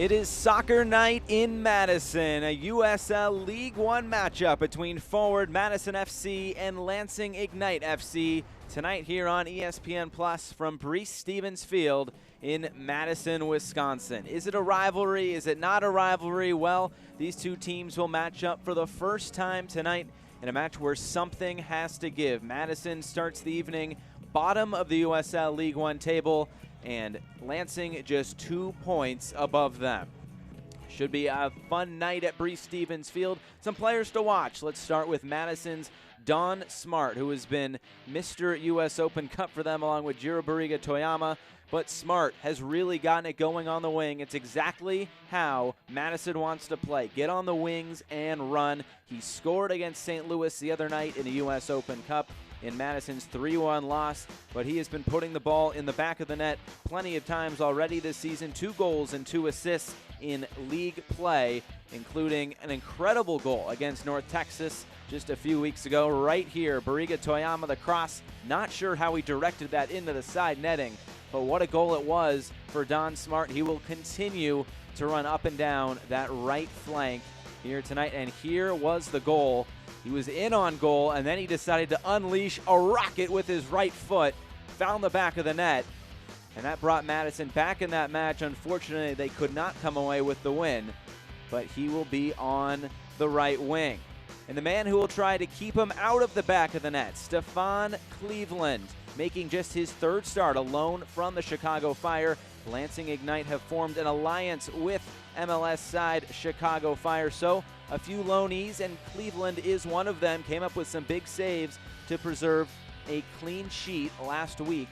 It is soccer night in Madison, a USL League One matchup between forward Madison FC and Lansing Ignite FC. Tonight here on ESPN Plus from Breese-Stevens Field in Madison, Wisconsin. Is it a rivalry? Is it not a rivalry? Well, these two teams will match up for the first time tonight in a match where something has to give. Madison starts the evening bottom of the USL League One table, and Lansing just 2 points above them. Should be a fun night at Breese-Stevens Field. Some players to watch. Let's start with Madison's Don Smart, who has been Mr. US Open Cup for them along with Jiro Barriga Toyama. But Smart has really gotten it going on the wing. It's exactly how Madison wants to play. Get on the wings and run. He scored against St. Louis the other night in the US Open Cup in Madison's 3-1 loss, but he has been putting the ball in the back of the net plenty of times already this season. 2 goals and 2 assists in league play, including an incredible goal against North Texas just a few weeks ago. Right here, Barriga Toyama, the cross. Not sure how he directed that into the side netting, but what a goal it was for Don Smart. He will continue to run up and down that right flank here tonight, and here was the goal. He was in on goal, and then he decided to unleash a rocket with his right foot, found the back of the net, and that brought Madison back in that match. Unfortunately, they could not come away with the win, but he will be on the right wing. And the man who will try to keep him out of the back of the net, Stefan Cleveland, making just his 3rd start alone from the Chicago Fire. Lansing Ignite have formed an alliance with MLS side Chicago Fire, so a few loanees, and Cleveland is one of them. Came up with some big saves to preserve a clean sheet last week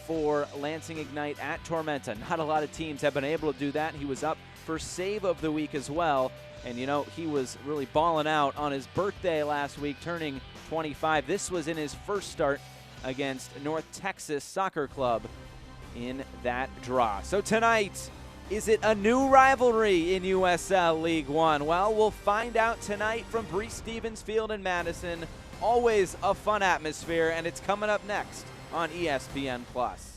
for Lansing Ignite at Tormenta. Not a lot of teams have been able to do that. He was up for save of the week as well, and you know, he was really balling out on his birthday last week, turning 25. This was in his first start against North Texas Soccer Club in that draw. So tonight, is it a new rivalry in USL League One? Well, we'll find out tonight from Breese-Stevens Field in Madison. Always a fun atmosphere, and it's coming up next on ESPN Plus.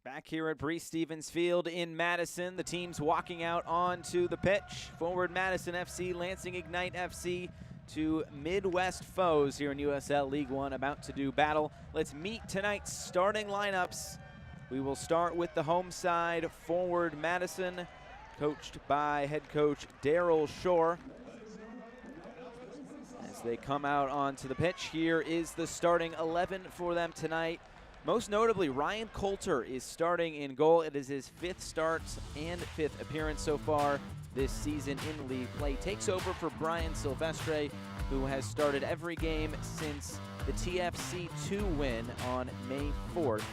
Back here at Breese-Stevens Field in Madison, the teams walking out onto the pitch. Forward Madison FC, Lansing Ignite FC, two Midwest foes here in USL League One about to do battle. Let's meet tonight's starting lineups. We will start with the home side, forward Madison, coached by head coach Daryl Shore. As they come out onto the pitch, here is the starting 11 for them tonight. Most notably, Ryan Coulter is starting in goal. It is his 5th start and 5th appearance so far this season in league play. Takes over for Brian Silvestre, who has started every game since the TFC2 win on May 4th.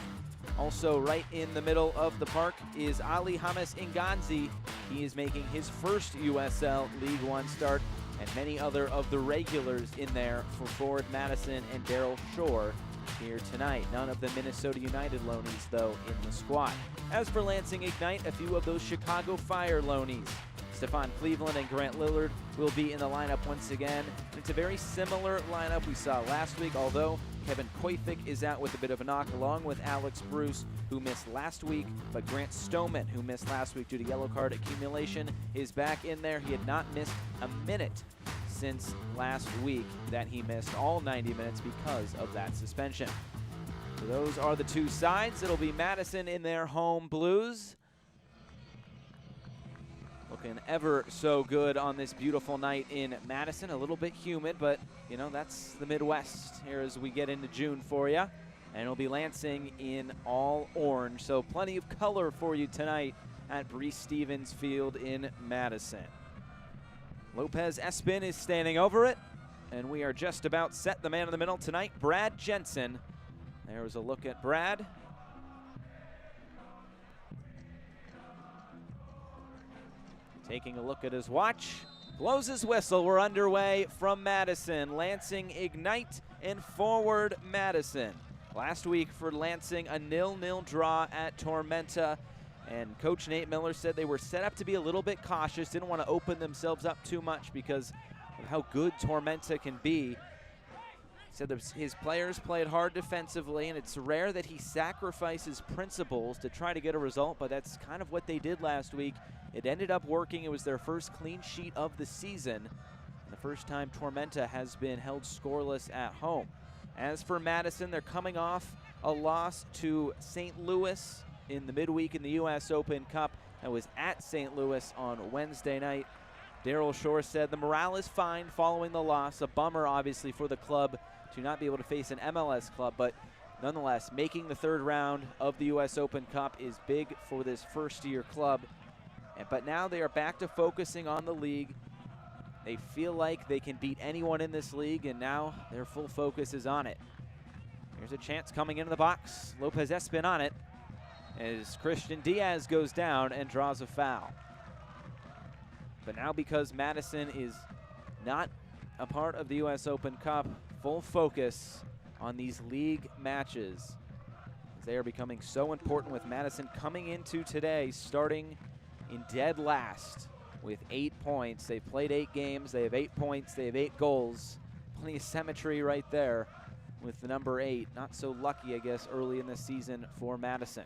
Also right in the middle of the park is Ali Hames Inganzi. He is making his first USL League One start, and many other of the regulars in there for forward Madison and Daryl Shore here tonight. None of the Minnesota United loanees, though, in the squad. As for Lansing Ignite, a few of those Chicago Fire loanees. Stephon Cleveland and Grant Lillard will be in the lineup once again. It's a very similar lineup we saw last week, although Kevin Koyfik is out with a bit of a knock, along with Alex Bruce, who missed last week, but Grant Stoneman, who missed last week due to yellow card accumulation, is back in there. He had not missed a minute since last week that he missed all 90 minutes because of that suspension. So those are the two sides. It'll be Madison in their home blues. Looking ever so good on this beautiful night in Madison. A little bit humid, but you know, that's the Midwest here as we get into June for you. And it'll be Lansing in all orange. So plenty of color for you tonight at Breese Stevens Field in Madison. Lopez Espin is standing over it, and we are just about set. The man in the middle tonight, Brad Jensen. There was a look at Brad. Taking a look at his watch, blows his whistle. We're underway from Madison. Lansing Ignite and Forward Madison. Last week for Lansing, a 0-0 draw at Tormenta. And Coach Nate Miller said they were set up to be a little bit cautious, didn't want to open themselves up too much because of how good Tormenta can be. He said that his players played hard defensively, and it's rare that he sacrifices principles to try to get a result, but that's kind of what they did last week. It ended up working. It was their first clean sheet of the season, and the first time Tormenta has been held scoreless at home. As for Madison, they're coming off a loss to St. Louis in the midweek in the U.S. Open Cup. That was at St. Louis on Wednesday night. Daryl Shore said the morale is fine following the loss. A bummer, obviously, for the club to not be able to face an MLS club, but nonetheless, making the third round of the U.S. Open Cup is big for this first-year club. But now they are back to focusing on the league. They feel like they can beat anyone in this league, and now their full focus is on it. Here's a chance coming into the box. Lopez Espin on it as Christian Diaz goes down and draws a foul. But now, because Madison is not a part of the U.S. Open Cup, full focus on these league matches. They are becoming so important, with Madison coming into today starting in dead last with 8 points. They've played 8 games. They have 8 points. They have 8 goals. Plenty of symmetry right there with the number 8. Not so lucky, I guess, early in the season for Madison.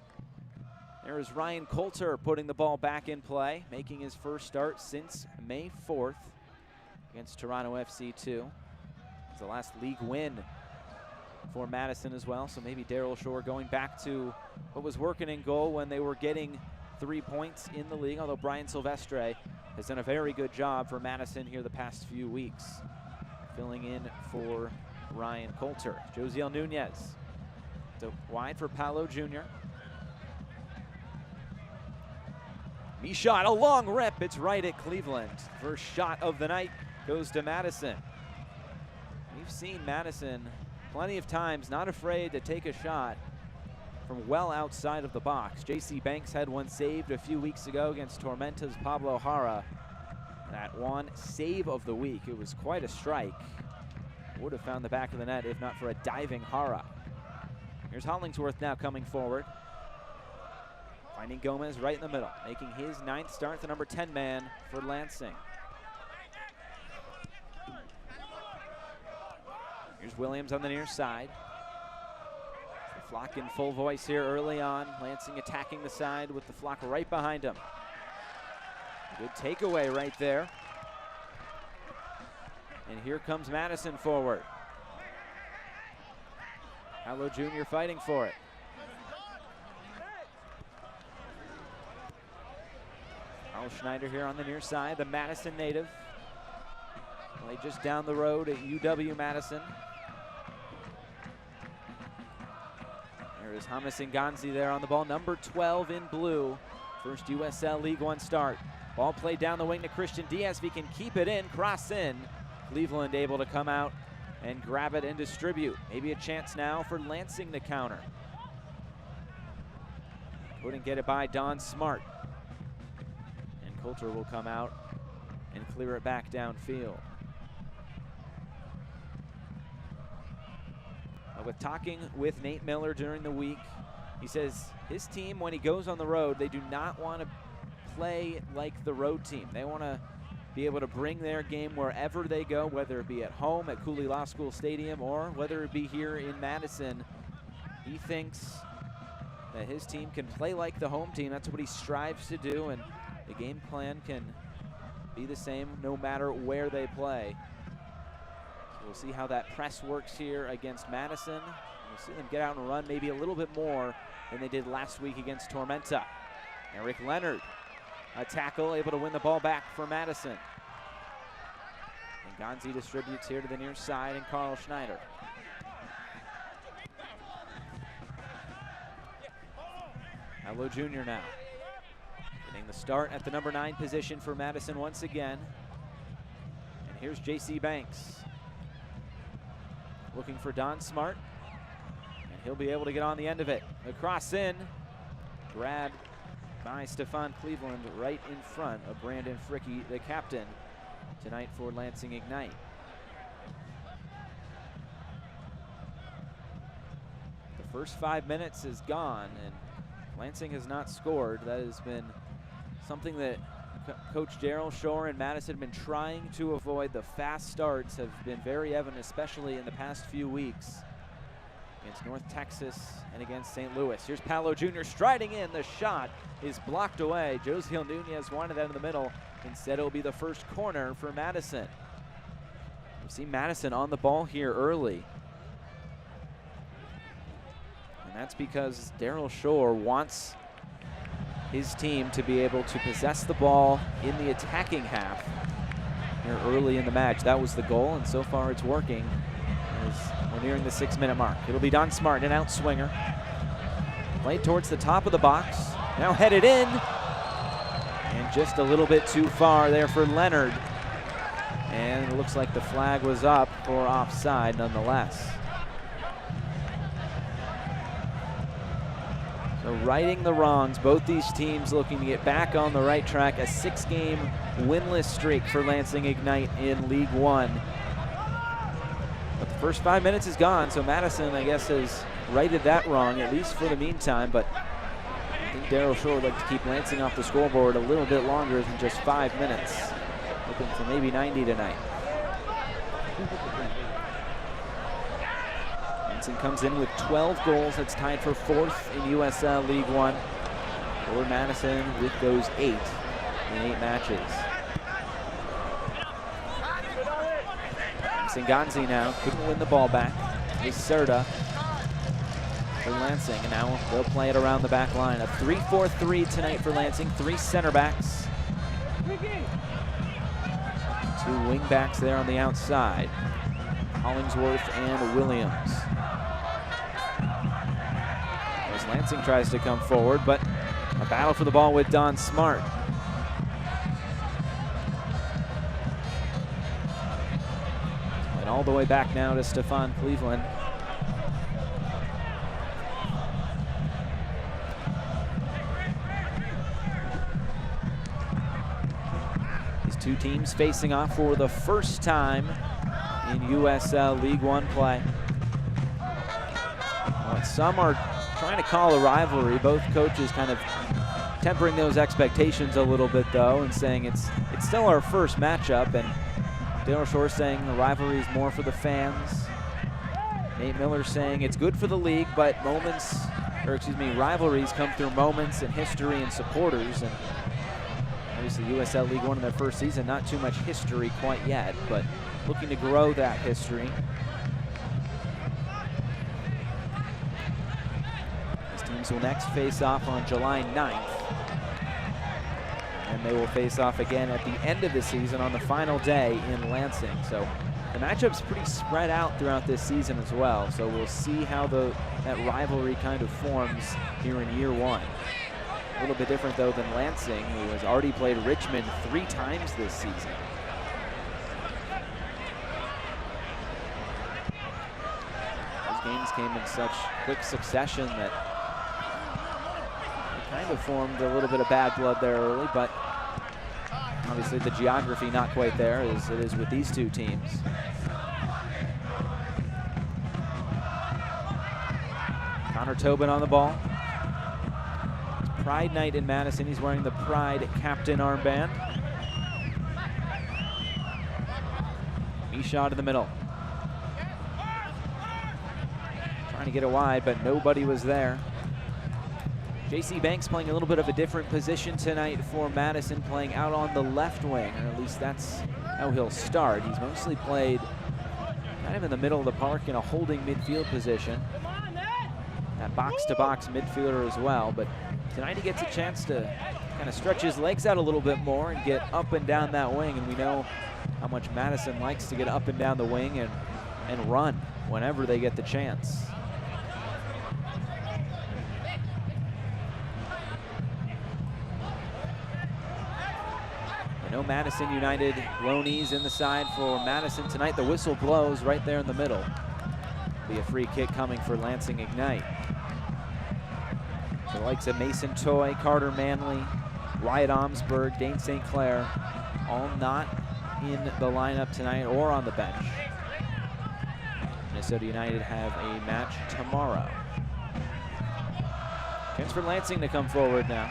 There is Ryan Coulter putting the ball back in play, making his first start since May 4th against Toronto FC 2. It's the last league win for Madison as well, so maybe Daryl Shore going back to what was working in goal when they were getting 3 points in the league, although Brian Silvestre has done a very good job for Madison here the past few weeks, filling in for Ryan Coulter. Josiel Nunez, so wide for Paolo Jr. Shot, a long rip, it's right at Cleveland. First shot of the night goes to Madison. We've seen Madison plenty of times not afraid to take a shot from well outside of the box. J.C. Banks had one saved a few weeks ago against Tormenta's Pablo Jara. That one save of the week. It was quite a strike. Would have found the back of the net if not for a diving Jara. Here's Hollingsworth now coming forward. Finding Gomez right in the middle, making his 9th start, the number 10 man for Lansing. Here's Williams on the near side. The Flock in full voice here early on. Lansing attacking the side with the Flock right behind him. Good takeaway right there. And here comes Madison forward. Paolo Jr. fighting for it. Carl Schneider here on the near side, the Madison native. Played just down the road at UW-Madison. There is Hamas Nganzi there on the ball, number 12 in blue. First USL League One start. Ball played down the wing to Christian Diaz. If he can keep it in, cross in. Cleveland able to come out and grab it and distribute. Maybe a chance now for Lansing to counter. Couldn't get it by Don Smart. And Coulter will come out and clear it back downfield. With talking with Nate Miller during the week, he says his team, when he goes on the road, they do not want to play like the road team. They want to be able to bring their game wherever they go, whether it be at home at Cooley Law School Stadium or whether it be here in Madison. He thinks that his team can play like the home team. That's what he strives to do, and the game plan can be the same no matter where they play. So we'll see how that press works here against Madison. We'll see them get out and run maybe a little bit more than they did last week against Tormenta. Eric Leonard, a tackle, able to win the ball back for Madison. And Gonzi distributes here to the near side, and Carl Schneider. Hello Jr. now. Getting the start at the number 9 position for Madison once again. And here's J.C. Banks. Looking for Don Smart. And he'll be able to get on the end of it. The cross in. Grabbed by Stefan Cleveland right in front of Brandon Fricke, the captain tonight for Lansing Ignite. The first 5 minutes is gone, and Lansing has not scored. That has been something that Coach Daryl Shore and Madison have been trying to avoid. The fast starts have been very evident, especially in the past few weeks against North Texas and against St. Louis. Here's Paolo Jr. striding in. The shot is blocked away. Josiel Nunez wanted that in the middle. Instead, it will be the first corner for Madison. We've seen Madison on the ball here early. And that's because Daryl Shore wants his team to be able to possess the ball in the attacking half here early in the match. That was the goal, and so far it's working as we're nearing the 6-minute mark. It'll be Don Smart, an out swinger. Played towards the top of the box, now headed in, and just a little bit too far there for Leonard. And it looks like the flag was up for offside nonetheless. So righting the wrongs, both these teams looking to get back on the right track. A 6-game winless streak for Lansing Ignite in League One. But the first 5 minutes is gone, so Madison, I guess, has righted that wrong, at least for the meantime. But I think Daryl Shore would like to keep Lansing off the scoreboard a little bit longer than just 5 minutes. Looking for maybe 90 tonight. Lansing comes in with 12 goals. That's tied for 4th in USL League One. Forward Madison with those 8 in 8 matches. Singanzi now couldn't win the ball back. Is Serta for Lansing, and now they'll play it around the back line. A 3-4-3 tonight for Lansing. 3 center backs. 2 wing backs there on the outside. Hollingsworth and Williams. As Lansing tries to come forward, but a battle for the ball with Don Smart. And all the way back now to Stefan Cleveland. These two teams facing off for the first time in USL League One play. What some are trying to call a rivalry, both coaches kind of tempering those expectations a little bit though, and saying it's still our first matchup, and Daryl Shore saying the rivalry is more for the fans. Nate Miller saying it's good for the league, but rivalries come through moments and history and supporters, and obviously USL League One in their first season, not too much history quite yet, but looking to grow that history. These teams will next face off on July 9th. And they will face off again at the end of the season on the final day in Lansing. So the matchup's pretty spread out throughout this season as well. So we'll see how that rivalry kind of forms here in year 1. A little bit different though than Lansing, who has already played Richmond 3 times this season. Games came in such quick succession that it kind of formed a little bit of bad blood there early, but obviously the geography not quite there as it is with these two teams. Connor Tobin on the ball. Pride night in Madison. He's wearing the Pride captain armband. Shot in the middle. Trying to get it wide, but nobody was there. J.C. Banks playing a little bit of a different position tonight for Madison, playing out on the left wing, or at least that's how he'll start. He's mostly played kind of in the middle of the park in a holding midfield position. That box-to-box midfielder as well, but tonight he gets a chance to kind of stretch his legs out a little bit more and get up and down that wing, and we know how much Madison likes to get up and down the wing and run whenever they get the chance. I know Madison United Loney's in the side for Madison tonight. The whistle blows right there in the middle. Be a free kick coming for Lansing Ignite. So the likes of Mason Toy, Carter Manley, Wyatt Omsberg, Dane St. Clair, all not in the lineup tonight or on the bench. Minnesota United have a match tomorrow. Chance for Lansing to come forward now.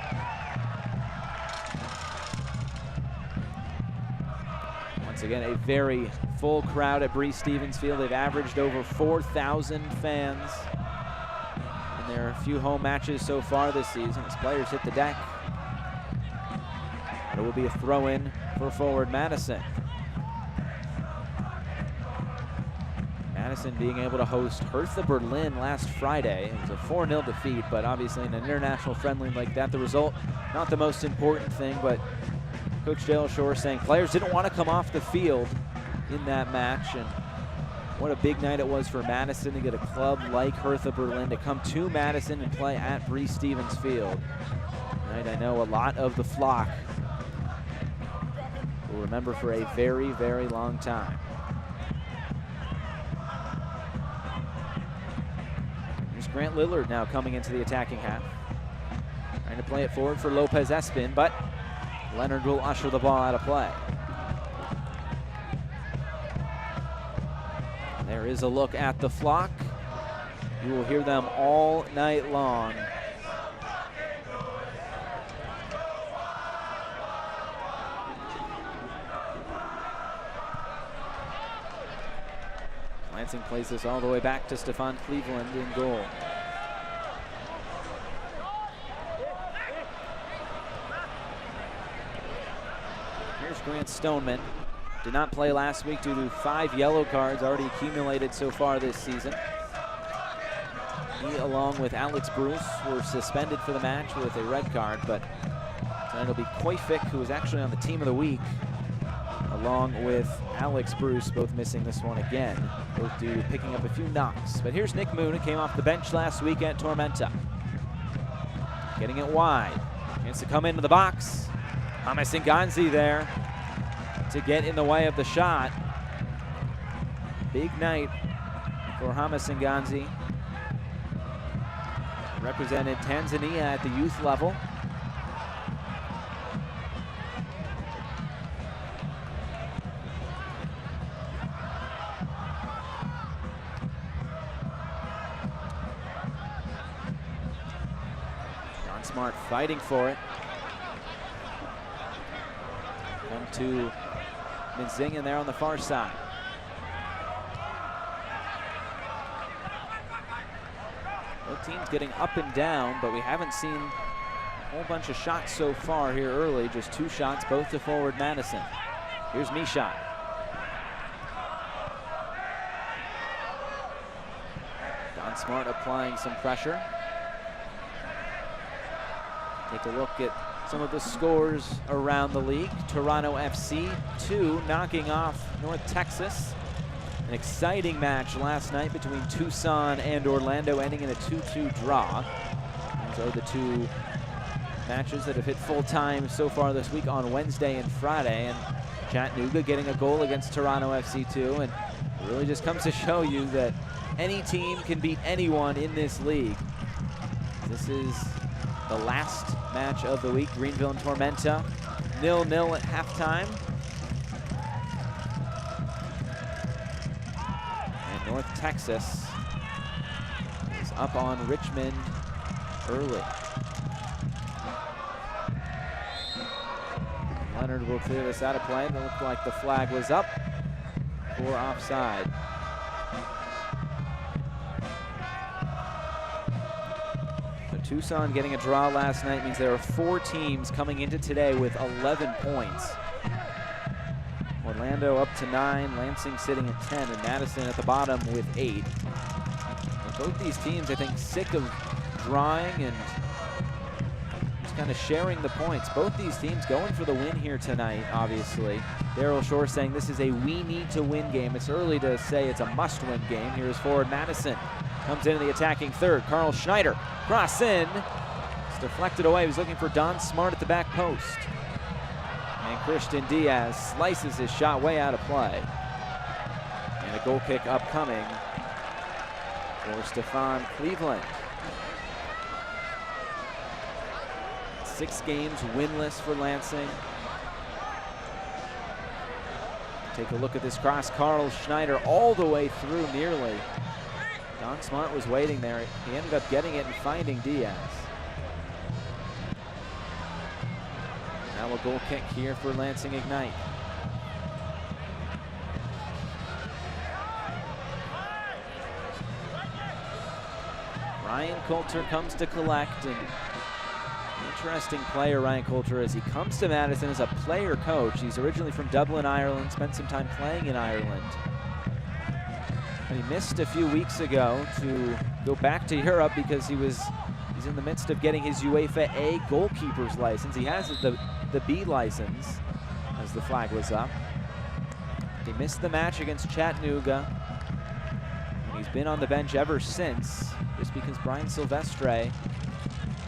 Once again, a very full crowd at Breese Stevens Field. They've averaged over 4,000 fans in their few home matches so far this season as players hit the deck. It will be a throw-in for forward Madison. Madison being able to host Hertha Berlin last Friday. It was a 4-0 defeat, but obviously in an international friendly like that, the result not the most important thing, but Coach Dale Shore saying players didn't want to come off the field in that match, and what a big night it was for Madison to get a club like Hertha Berlin to come to Madison and play at Breese Stevens Field. Tonight, I know a lot of the flock will remember for a very, very long time. Here's Grant Lillard now coming into the attacking half. Trying to play it forward for Lopez Espin, but Leonard will usher the ball out of play. There is a look at the flock. You will hear them all night long. Lansing plays this all the way back to Stefan Cleveland in goal. Here's Grant Stoneman. Did not play last week due to 5 yellow cards already accumulated so far this season. He, along with Alex Bruce, were suspended for the match with a red card, but tonight it'll be Koyfik, who was actually on the team of the week, along with Alex Bruce, both missing this one again, both due to picking up a few knocks. But here's Nick Moon, who came off the bench last week at Tormenta. Getting it wide. Chance to come into the box. James Nganzi there to get in the way of the shot. Big night for James Nganzi. Represented Tanzania at the youth level. John Smart fighting for it. Come to Minzingen there on the far side. Both teams getting up and down, but we haven't seen a whole bunch of shots so far here early. Just 2 shots, both to forward Madison. Here's Mishot. Don Smart applying some pressure. Take a look at some of the scores around the league. Toronto FC 2 knocking off North Texas. An exciting match last night between Tucson and Orlando, ending in a 2-2 draw. Those are the 2 matches that have hit full time so far this week on Wednesday and Friday. And Chattanooga getting a goal against Toronto FC 2. And it really just comes to show you that any team can beat anyone in this league. This is the last match of the week. Greenville and Tormenta 0-0 at halftime. And North Texas is up on Richmond early. Leonard will clear this out of play. It looked like the flag was up for offside. So Tucson getting a draw last night means there are 4 teams coming into today with 11 points. Orlando up to 9, Lansing sitting at 10, and Madison at the bottom with 8. But both these teams, I think, sick of drawing and just kind of sharing the points. Both these teams going for the win here tonight, obviously. Daryl Shore saying this is a we need to win game. It's early to say it's a must win game. Here's forward Madison. Comes into the attacking third. Carl Schneider, cross in. It's deflected away. He was looking for Don Smart at the back post. And Christian Diaz slices his shot way out of play. And a goal kick upcoming for Stefan Cleveland. 6 games winless for Lansing. Take a look at this cross. Carl Schneider all the way through nearly. Don Smart was waiting there. He ended up getting it and finding Diaz. Now a goal kick here for Lansing Ignite. Ryan Coulter comes to collect, and interesting player Ryan Coulter as he comes to Madison as a player coach. He's originally from Dublin, Ireland, spent some time playing in Ireland. And he missed a few weeks ago to go back to Europe because he's in the midst of getting his UEFA A goalkeeper's license. He has the B license as the flag was up. He missed the match against Chattanooga. And he's been on the bench ever since, just because Brian Silvestre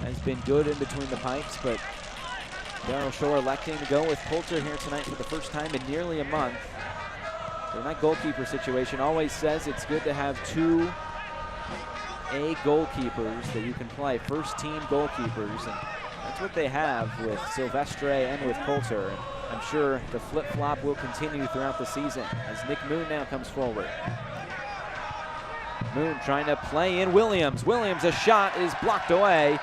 has been good in between the pipes, but Daryl Shore electing to go with Coulter here tonight for the first time in nearly a month. In that goalkeeper situation, always says it's good to have 2 A goalkeepers that you can play, first team goalkeepers, and that's what they have with Silvestre and with Coulter. I'm sure the flip-flop will continue throughout the season as Nick Moon now comes forward. Moon trying to play in Williams. Williams, a shot is blocked away,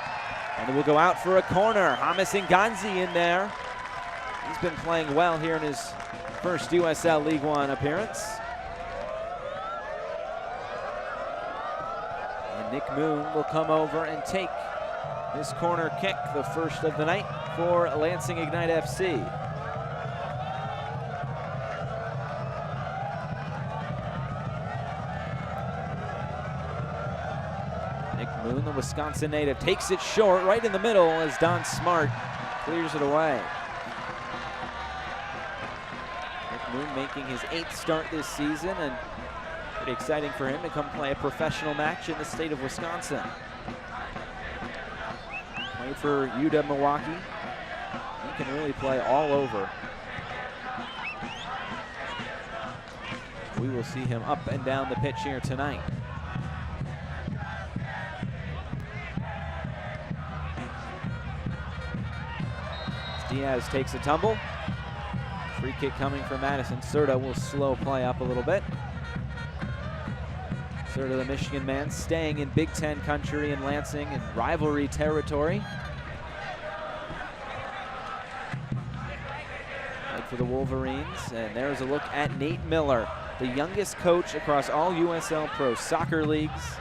and it will go out for a corner. Hamis Nganzi in there. He's been playing well here in his first USL League One appearance. And Nick Moon will come over and take this corner kick, the first of the night for Lansing Ignite FC. Nick Moon, the Wisconsin native, takes it short right in the middle as Don Smart clears it away. Moon making his 8th start this season, and pretty exciting for him to come play a professional match in the state of Wisconsin. Played for UW Milwaukee. He can really play all over. We will see him up and down the pitch here tonight. Diaz takes a tumble. Free kick coming from Madison. Serta will slow play up a little bit. Serta, the Michigan man, staying in Big Ten country in Lansing and rivalry territory. Right for the Wolverines, and there's a look at Nate Miller, the youngest coach across all USL Pro soccer leagues.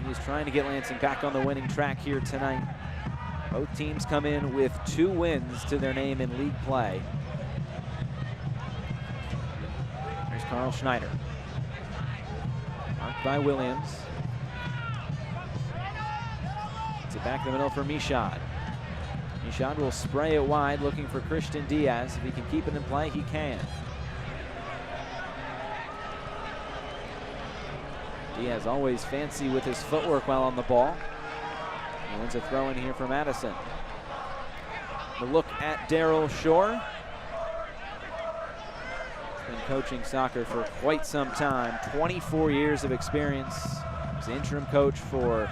He's trying to get Lansing back on the winning track here tonight. Both teams come in with 2 wins to their name in league play. Here's Carl Schneider. Marked by Williams. It's it back in the middle for Michaud. Michaud will spray it wide, looking for Christian Diaz. If he can keep it in play, he can. Diaz always fancy with his footwork while on the ball. He wins a throw in here for Madison. The look at Daryl Shore. He's been coaching soccer for quite some time. 24 years of experience. He's the interim coach for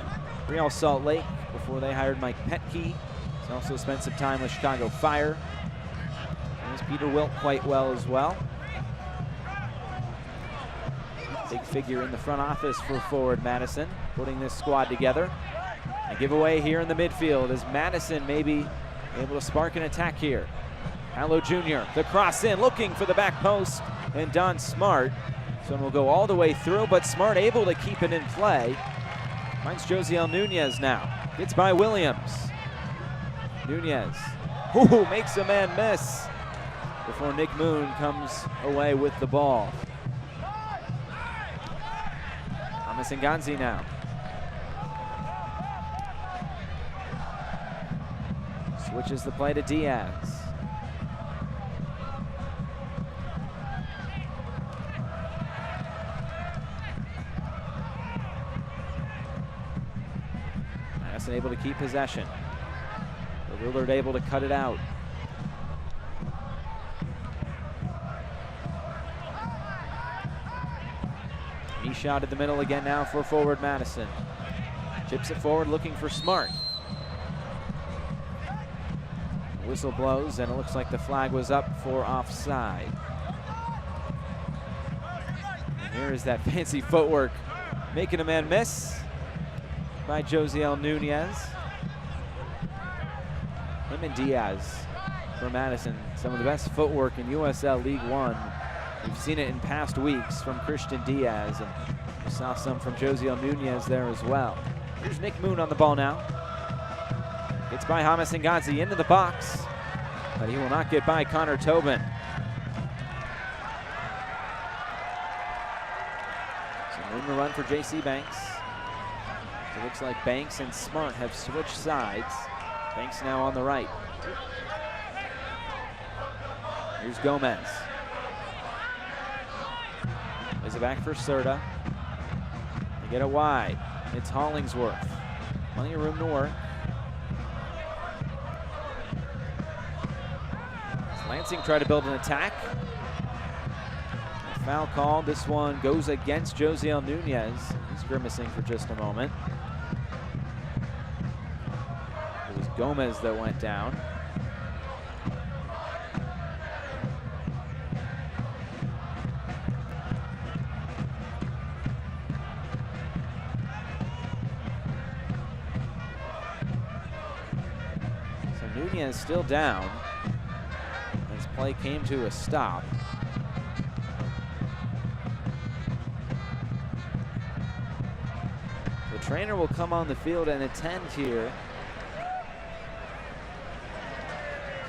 Real Salt Lake before they hired Mike Petke. He's also spent some time with Chicago Fire. Knows Peter Wilt quite well as well. Big figure in the front office for forward Madison, putting this squad together. A giveaway here in the midfield as Madison maybe able to spark an attack here. Hallow Jr., the cross in, looking for the back post, and Don Smart. This one will go all the way through, but Smart able to keep it in play. Finds Josiel Nunez now. Gets by Williams. Nunez, makes a man miss before Nick Moon comes away with the ball. Thomas Nganzi now. Switches the play to Diaz. Madison able to keep possession. Willard able to cut it out. He shot at the middle again now for forward Madison. Chips it forward looking for Smart. Whistle blows and it looks like the flag was up for offside. And here is that fancy footwork making a man miss by Josiel Nunez. Him and Diaz for Madison, some of the best footwork in USL League One. We've seen it in past weeks from Christian Diaz, and we saw some from Josiel Nunez there as well. Here's Nick Moon on the ball now. Gets by Thomas Nganzi into the box, but he will not get by Connor Tobin. So Moon will run for JC Banks. It looks like Banks and Smart have switched sides. Banks now on the right. Here's Gomez. Plays it back for Serta. They get it wide. It's Hollingsworth. Plenty of room to work. Lansing tried to build an attack. A foul called. This one goes against Josiel Nunez. He's grimacing for just a moment. It was Gomez that went down. So Nunez still down. As play came to a stop. The trainer will come on the field and attend here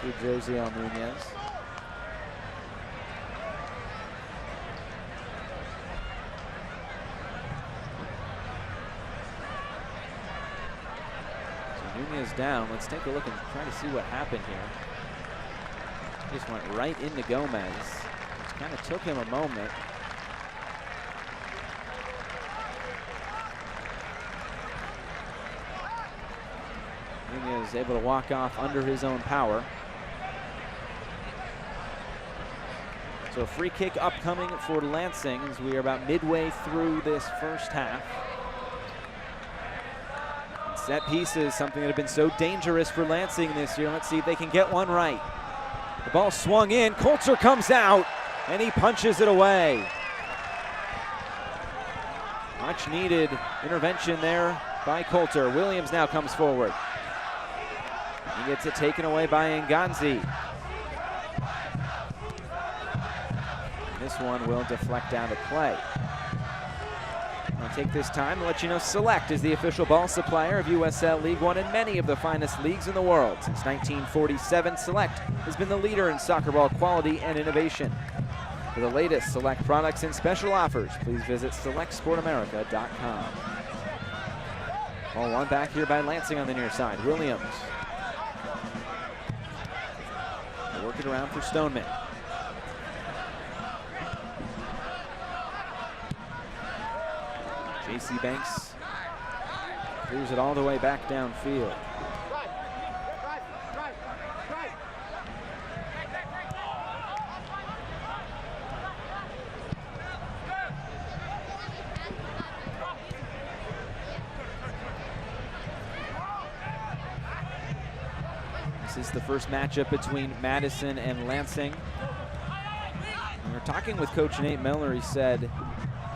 to Josiel Nunez. So Nunez down. Let's take a look and try to see what happened here. Just went right into Gomez, which kind of took him a moment. Nunez able to walk off under his own power. So a free kick upcoming for Lansing as we are about midway through this first half. And set pieces, something that have been so dangerous for Lansing this year. Let's see if they can get one right. The ball swung in, Coulter comes out, and he punches it away. Much needed intervention there by Coulter. Williams now comes forward. He gets it taken away by Nganzi. This one will deflect down to play. I'll take this time to let you know Select is the official ball supplier of USL League One and many of the finest leagues in the world. Since 1947, Select has been the leader in soccer ball quality and innovation. For the latest Select products and special offers, please visit selectsportamerica.com. Ball one back here by Lansing on the near side. Williams. They'll work it around for Stoneman. JC Banks clears it all the way back downfield. This is the first matchup between Madison and Lansing. When we were talking with Coach Nate Miller, he said,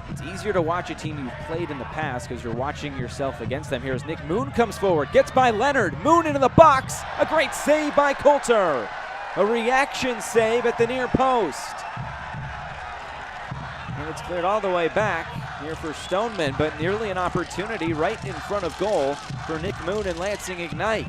it's easier to watch a team you've played in the past because you're watching yourself against them. Here as Nick Moon comes forward, gets by Leonard. Moon into the box. A great save by Coulter. A reaction save at the near post. And it's cleared all the way back here for Stoneman, but nearly an opportunity right in front of goal for Nick Moon and Lansing Ignite.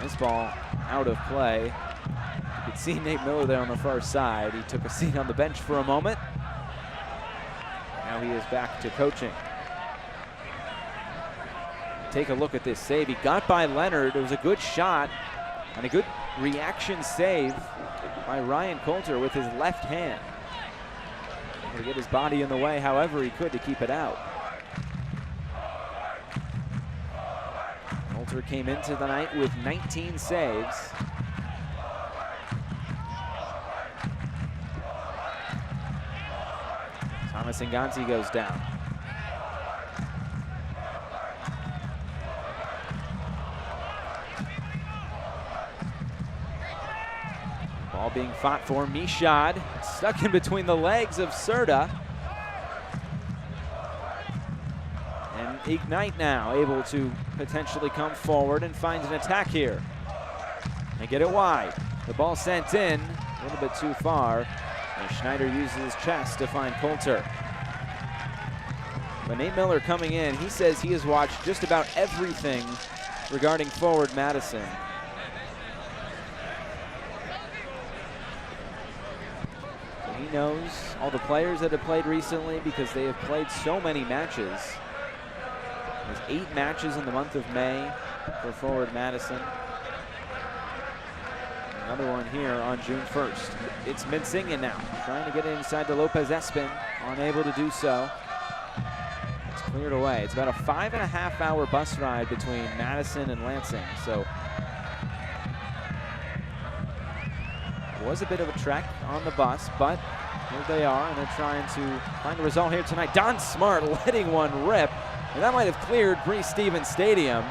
This ball out of play. You could see Nate Miller there on the far side. He took a seat on the bench for a moment. Now he is back to coaching. Take a look at this save. He got by Leonard. It was a good shot and a good reaction save by Ryan Coulter with his left hand. Able to get his body in the way however he could to keep it out. Coulter came into the night with 19 saves. Thomas Nganzi goes down. Ball being fought for. Mishad stuck in between the legs of Serta. And Ignite now able to potentially come forward and find an attack here. They get it wide. The ball sent in a little bit too far. And Schneider uses his chest to find Coulter. But Nate Miller coming in, he says he has watched just about everything regarding forward Madison. So he knows all the players that have played recently because they have played so many matches. There's 8 matches in the month of May for forward Madison. Another one here on June 1st. It's Minsinga now, trying to get it inside to Lopez Espin, unable to do so. It's cleared away. It's about a 5.5-hour bus ride between Madison and Lansing, so it was a bit of a trek on the bus, but here they are, and they're trying to find a result here tonight. Don Smart letting one rip, and that might have cleared Breese-Stevens Stadium.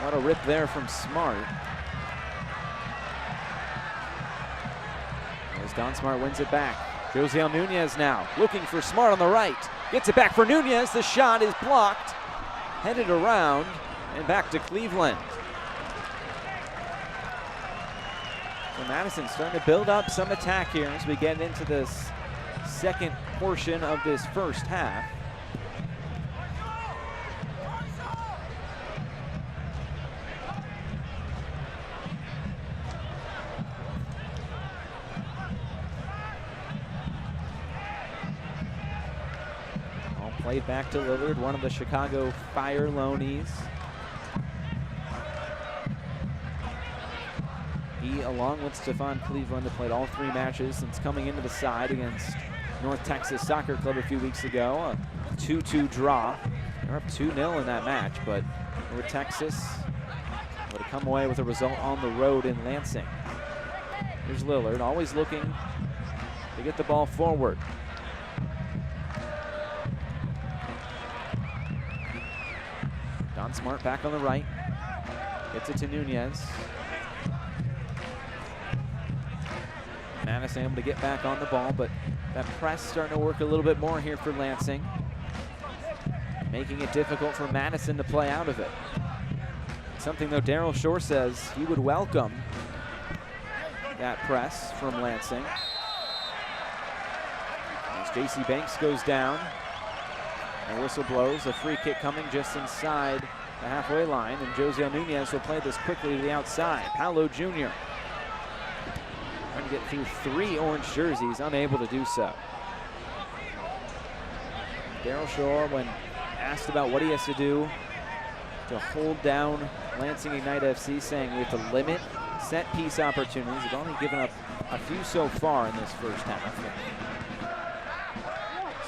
What a rip there from Smart. As Don Smart wins it back. Josiel Nunez now looking for Smart on the right. Gets it back for Nunez. The shot is blocked. Headed around and back to Cleveland. So Madison starting to build up some attack here as we get into this second portion of this first half. Played back to Lillard, one of the Chicago Fire loanees. He, along with Stefan Cleveland, have played all 3 matches since coming into the side against North Texas Soccer Club a few weeks ago. A 2-2 draw. They're up 2-0 in that match, but North Texas would have come away with a result on the road in Lansing. Here's Lillard, always looking to get the ball forward. Don Smart back on the right. Gets it to Nunez. Madison able to get back on the ball, but that press starting to work a little bit more here for Lansing. Making it difficult for Madison to play out of it. Something though Daryl Shore says he would welcome that press from Lansing. As JC Banks goes down. The whistle blows, a free kick coming just inside the halfway line, and Josiel Nunez will play this quickly to the outside. Paolo Jr. trying to get through 3 orange jerseys, unable to do so. Daryl Shore, when asked about what he has to do to hold down Lansing Ignite FC, saying we have to limit set piece opportunities. They've only given up a few so far in this first half.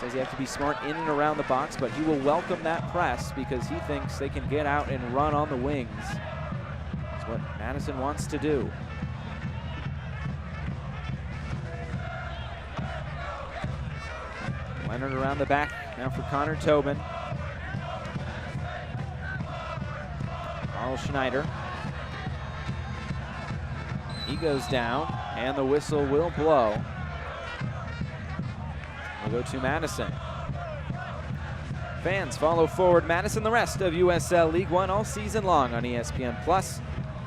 Says you have to be smart in and around the box, but he will welcome that press because he thinks they can get out and run on the wings. That's what Madison wants to do. Leonard around the back now for Connor Tobin. Carl Schneider. He goes down, and the whistle will blow. We'll go to Madison. Fans, follow Forward Madison, the rest of USL League One all season long on ESPN+.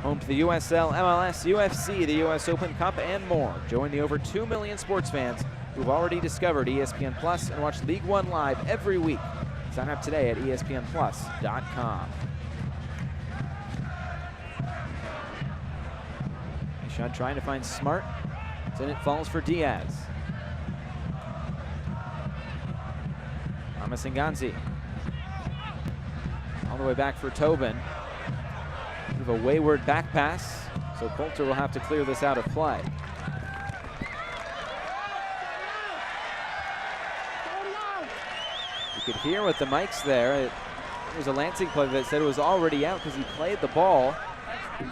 Home to the USL, MLS, UFC, the US Open Cup, and more. Join the over 2 million sports fans who've already discovered ESPN+ and watch League One live every week. Sign up today at ESPNplus.com. Shot trying to find Smart. Then it falls for Diaz. Amasinganzi. All the way back for Tobin. Bit of a wayward back pass, so Coulter will have to clear this out of play. You could hear with the mics there, it was a Lansing player that said it was already out because he played the ball. And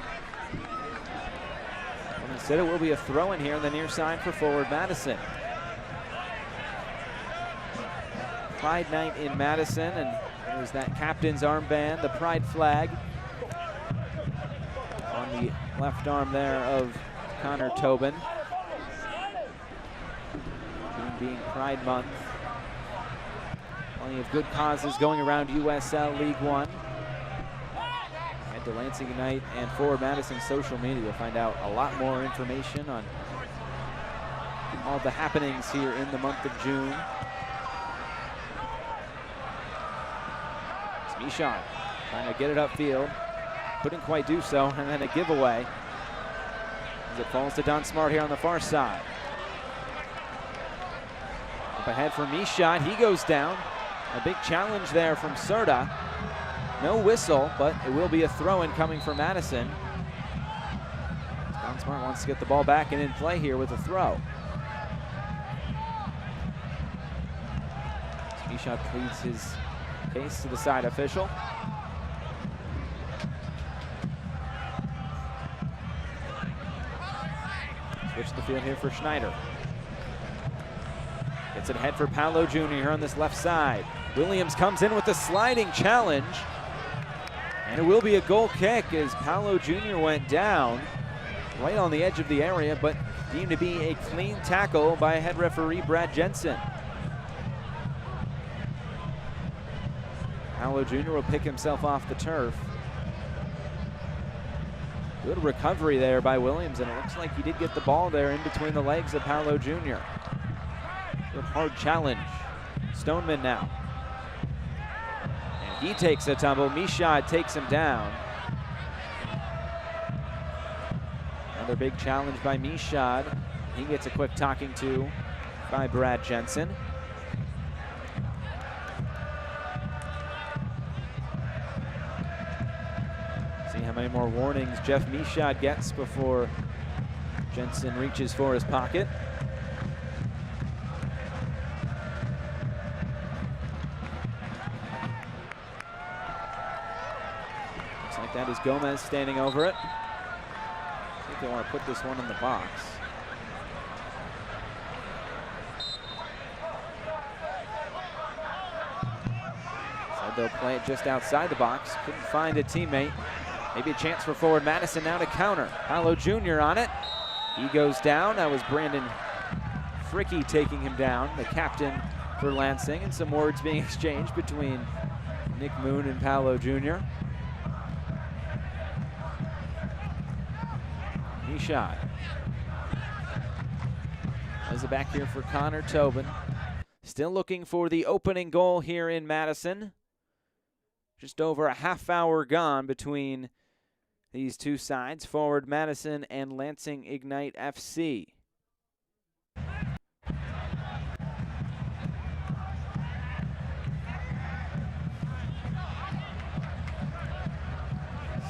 instead it will be a throw in here on the near side for Forward Madison. Pride night in Madison, and there's that captain's armband, the pride flag on the left arm there of Connor Tobin. June being Pride Month. Plenty of good causes going around USL League One. Head to Lansing Ignite and Forward Madison social media to find out a lot more information on all the happenings here in the month of June. Michon trying to get it upfield. Couldn't quite do so, and then a giveaway as it falls to Don Smart here on the far side. Up ahead for Michon, he goes down. A big challenge there from Serta. No whistle, but it will be a throw-in coming for Madison. Don Smart wants to get the ball back and in play here with a throw. Michon pleads his case to the side official. Switch the field here for Schneider. Gets it ahead for Paolo Jr. here on this left side. Williams comes in with a sliding challenge. And it will be a goal kick as Paolo Jr. went down right on the edge of the area, but deemed to be a clean tackle by head referee Brad Jensen. Paolo Jr. will pick himself off the turf. Good recovery there by Williams, and it looks like he did get the ball there in between the legs of Paolo Jr. Good hard challenge. Stoneman now. And he takes a tumble. Michon takes him down. Another big challenge by Michon. He gets a quick talking to by Brad Jensen. See how many more warnings Jeff Michon gets before Jensen reaches for his pocket. Looks like that is Gomez standing over it. I think they want to put this one in the box. So they'll play it just outside the box. Couldn't find a teammate. Maybe a chance for Forward Madison now to counter. Paolo Jr. on it. He goes down. That was Brandon Fricky taking him down, the captain for Lansing, and some words being exchanged between Nick Moon and Paolo Jr. Michon. Plays it back here for Connor Tobin. Still looking for the opening goal here in Madison. Just over a half hour gone between these two sides, Forward Madison and Lansing Ignite FC.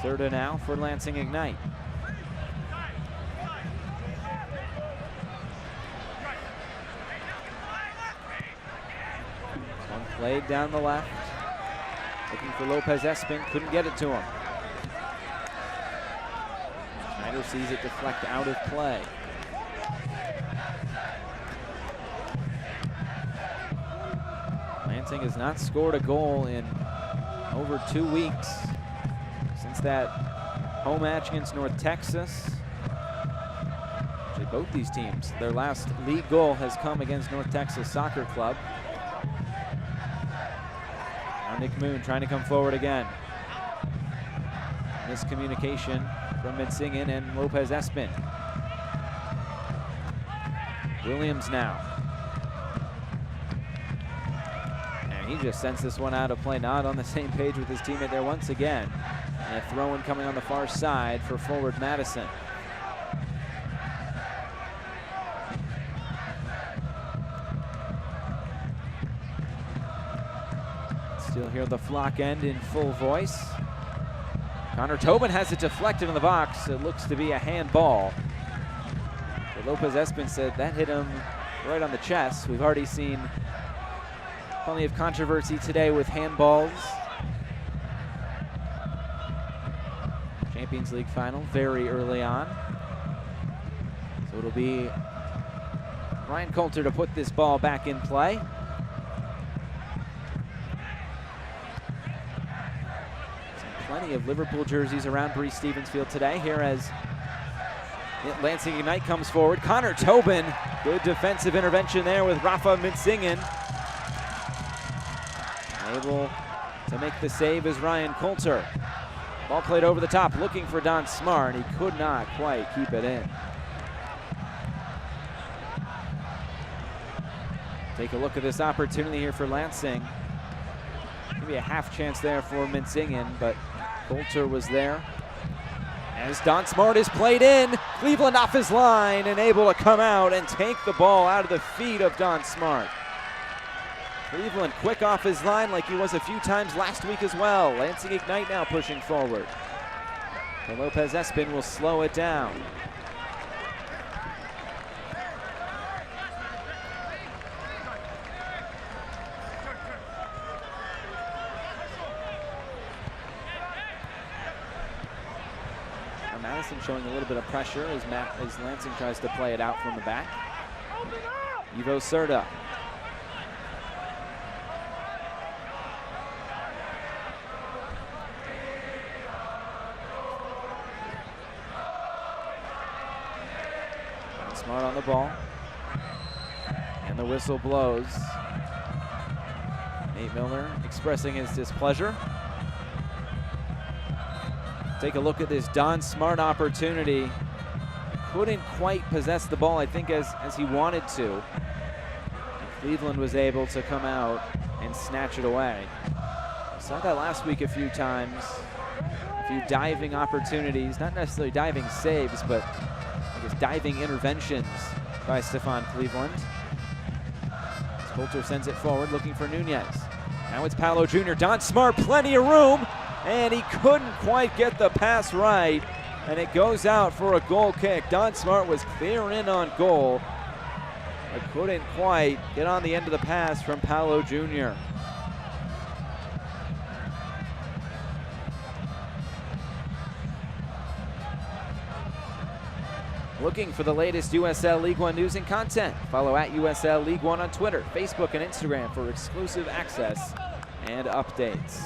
Serta now for Lansing Ignite. One played down the left. Looking for Lopez Espin, couldn't get it to him. Schneider sees it deflect out of play. Lansing has not scored a goal in over 2 weeks since that home match against North Texas. Actually, both these teams, their last league goal has come against North Texas Soccer Club. Nick Moon trying to come forward again. Miscommunication from Minsingen and Lopez Espin. Williams now. And he just sends this one out of play, not on the same page with his teammate there once again. And a throw-in coming on the far side for forward Madison. Still hear the flock end in full voice. Connor Tobin has it deflected in the box. It looks to be a handball. But Lopez Espin said that hit him right on the chest. We've already seen plenty of controversy today with handballs. Champions League final very early on. So it'll be Ryan Coulter to put this ball back in play. Plenty of Liverpool jerseys around Breese Stevens Field today. Here as Lansing Ignite comes forward. Connor Tobin, good defensive intervention there with Rafa Minsingen. Able to make the save is Ryan Coulter. Ball played over the top, looking for Don Smart. He could not quite keep it in. Take a look at this opportunity here for Lansing. Maybe a half chance there for Minsingen, but Coulter was there. As Don Smart is played in, Cleveland off his line and able to come out and take the ball out of the feet of Don Smart. Cleveland quick off his line like he was a few times last week as well. Lansing Ignite now pushing forward. And Lopez Espin will slow it down. Madison showing a little bit of pressure as Lansing tries to play it out from the back. Ivo Serta. Smart on the ball. And the whistle blows. Nate Milner expressing his displeasure. Take a look at this Don Smart opportunity. Couldn't quite possess the ball, I think, as he wanted to. And Cleveland was able to come out and snatch it away. We saw that last week a few times. A few diving opportunities, not necessarily diving saves, but I guess diving interventions by Stefan Cleveland. Coulter sends it forward, looking for Nunez. Now it's Paolo Jr. Don Smart, plenty of room. And he couldn't quite get the pass right, and it goes out for a goal kick. Don Smart was clear in on goal, but couldn't quite get on the end of the pass from Paolo Jr. Looking for the latest USL League One news and content? Follow at USL League One on Twitter, Facebook, and Instagram for exclusive access and updates.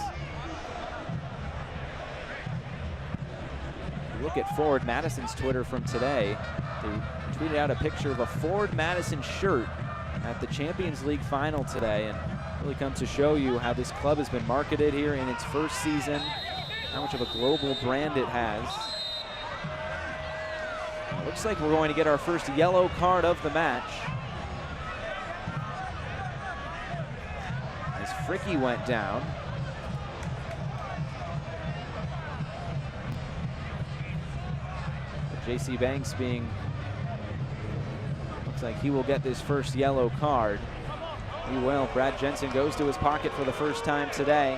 Look at Forward Madison's Twitter from today. They tweeted out a picture of a Forward Madison shirt at the Champions League final today, and really comes to show you how this club has been marketed here in its first season, how much of a global brand it has. It looks like we're going to get our first yellow card of the match. As Fricky went down. J.C. Banks looks like he will get this first yellow card. He will. Brad Jensen goes to his pocket for the first time today.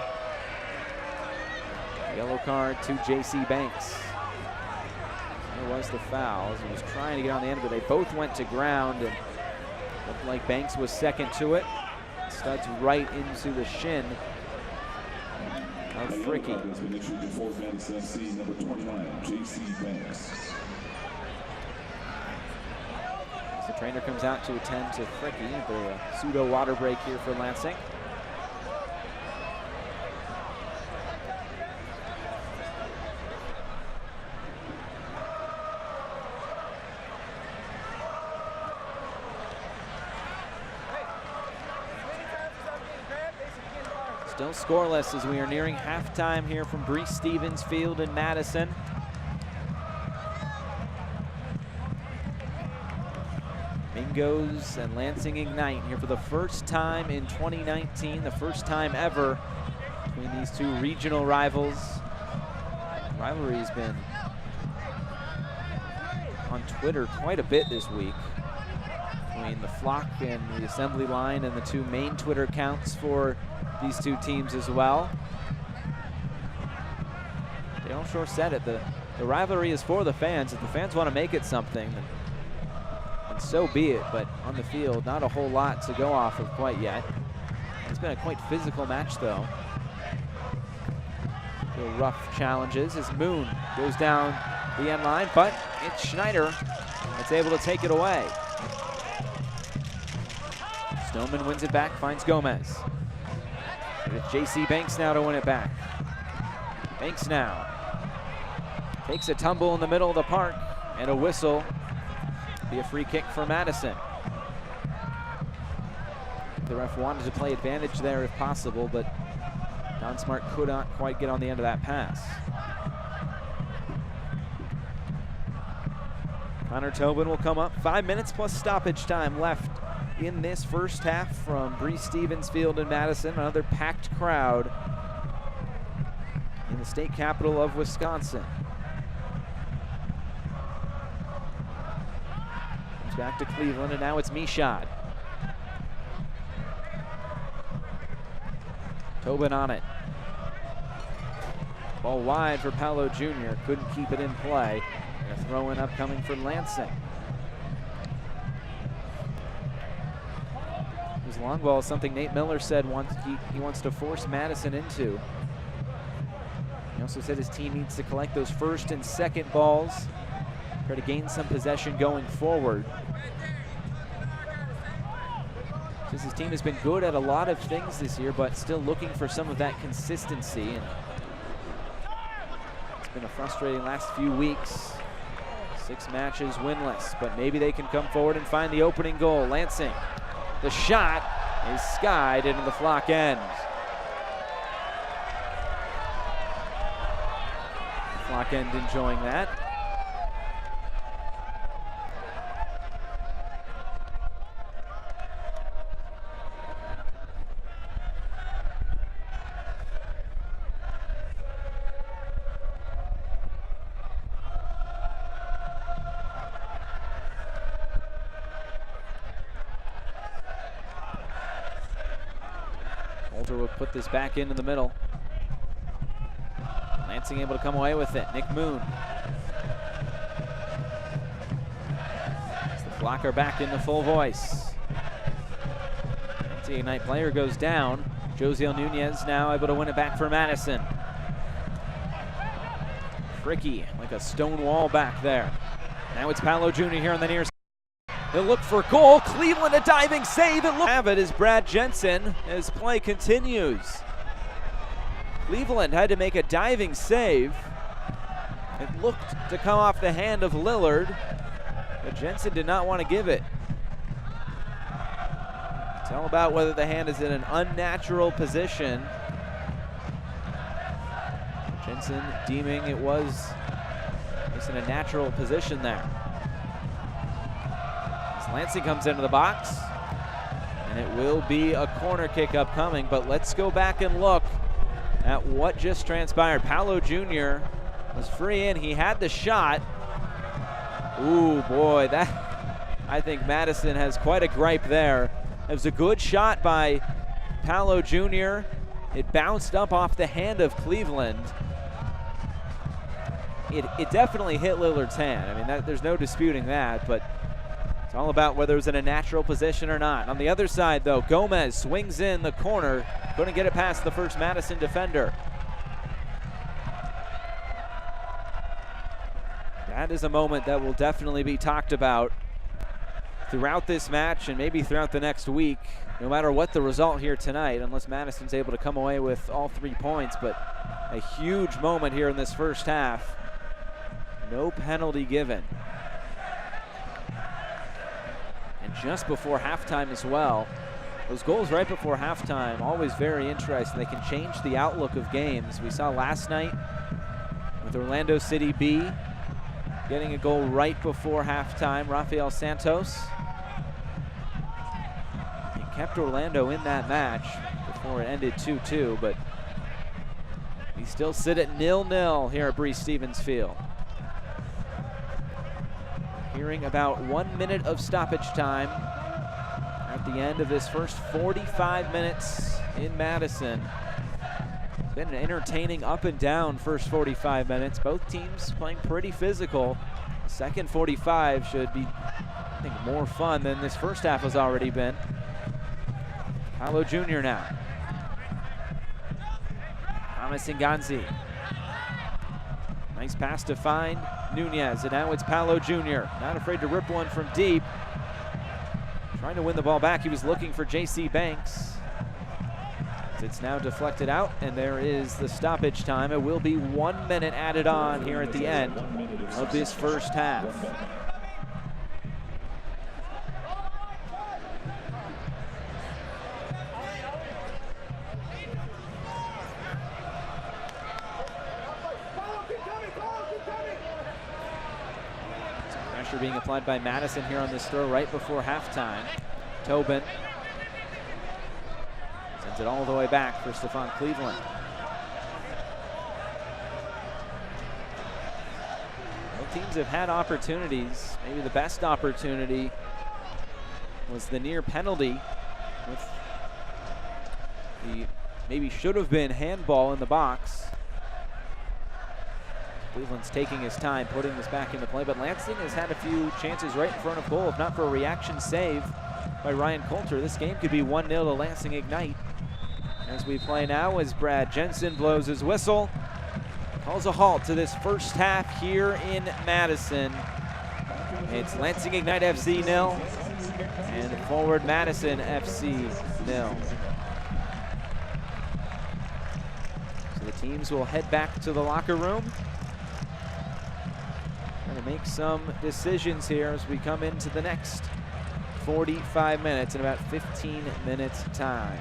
Yellow card to J.C. Banks. There was the foul as he was trying to get on the end, but they both went to ground, and looked like Banks was second to it. Studs right into the shin of Fricky. The trainer comes out to attend to Fricky. The pseudo water break here for Lansing. Still scoreless as we are nearing halftime here from Stevens Field in Madison. Mingos and Lansing Ignite here for the first time in 2019, the first time ever between these two regional rivals. The rivalry has been on Twitter quite a bit this week between the Flock and the Assembly Line and the two main Twitter accounts for these two teams as well. Dale Shore said it, the rivalry is for the fans. If the fans want to make it something, and so be it, but on the field, not a whole lot to go off of quite yet. It's been a quite physical match though. Real rough challenges as Moon goes down the end line, but it's Schneider that's able to take it away. Stoneman wins it back, finds Gomez. And it's J.C. Banks now to win it back. Banks now takes a tumble in the middle of the park, and a whistle. Be a free kick for Madison. The ref wanted to play advantage there if possible, but Don Smart could not quite get on the end of that pass. Connor Tobin will come up. 5 minutes plus stoppage time left in this first half from Stevens Field in Madison. Another packed crowd in the state capital of Wisconsin. Comes back to Cleveland, and now it's Michaud. Tobin on it. Ball wide for Paolo Jr. Couldn't keep it in play. And a throw-in upcoming for Lansing. His long ball is something Nate Miller said he wants to force Madison into. He also said his team needs to collect those first and second balls, try to gain some possession going forward. Says his team has been good at a lot of things this year, but still looking for some of that consistency. And it's been a frustrating last few weeks. 6 matches winless, but maybe they can come forward and find the opening goal. Lansing, the shot is skied into the Flock end. Flock end enjoying that. Coulter will put this back into the middle. Lansing able to come away with it. Nick Moon. As the Flock are back into full voice. Lansing Ignite player goes down. Josiel Nunez now able to win it back for Madison. Tricky, like a stone wall back there. Now it's Paolo Jr. here on the near side. They'll look for goal. Cleveland a diving save. And have it is Brad Jensen as play continues. Cleveland had to make a diving save. It looked to come off the hand of Lillard, but Jensen did not want to give it. It's all about whether the hand is in an unnatural position. Jensen deeming it was just in a natural position there. Lansing comes into the box, and it will be a corner kick upcoming, but let's go back and look at what just transpired. Paolo Jr. was free in. He had the shot. Ooh, boy, that, I think Madison has quite a gripe there. It was a good shot by Paolo Jr. It bounced up off the hand of Cleveland. It definitely hit Lillard's hand. I mean, there's no disputing that, but it's all about whether it was in a natural position or not. On the other side, though, Gomez swings in the corner. Couldn't get it past the first Madison defender. That is a moment that will definitely be talked about throughout this match and maybe throughout the next week, no matter what the result here tonight, unless Madison's able to come away with all 3 points. But a huge moment here in this first half. No penalty given. And just before halftime as well, Those goals right before halftime, always very interesting. They can change the outlook of games. We saw last night with Orlando City B getting a goal right before halftime. Rafael Santos. He kept Orlando in that match before it ended 2-2, but we still sit at 0-0 here at Breese-Stevens Field. Hearing about 1 minute of stoppage time at the end of this first 45 minutes in Madison. It's been an entertaining up and down first 45 minutes. Both teams playing pretty physical. The second 45 should be, I think, more fun than this first half has already been. Paolo Jr. now. Thomas Nganzi. Nice pass to find Nunez, and now it's Paolo Jr. Not afraid to rip one from deep. Trying to win the ball back. He was looking for J.C. Banks. It's now deflected out, and there is the stoppage time. It will be 1 minute added on here at the end of this first half. Pressure being applied by Madison here on this throw right before halftime. Tobin sends it all the way back for Stephon Cleveland. Both teams have had opportunities. Maybe the best opportunity was the near penalty with the maybe should have been handball in the box. Cleveland's taking his time, putting this back into play, but Lansing has had a few chances right in front of goal. If not for a reaction save by Ryan Coulter, this game could be 1-0 to Lansing Ignite. As we play now, as Brad Jensen blows his whistle, calls a halt to this first half here in Madison. It's Lansing Ignite FC 0 and Forward Madison FC 0. So the teams will head back to the locker room and make some decisions here as we come into the next 45 minutes in about 15 minutes time.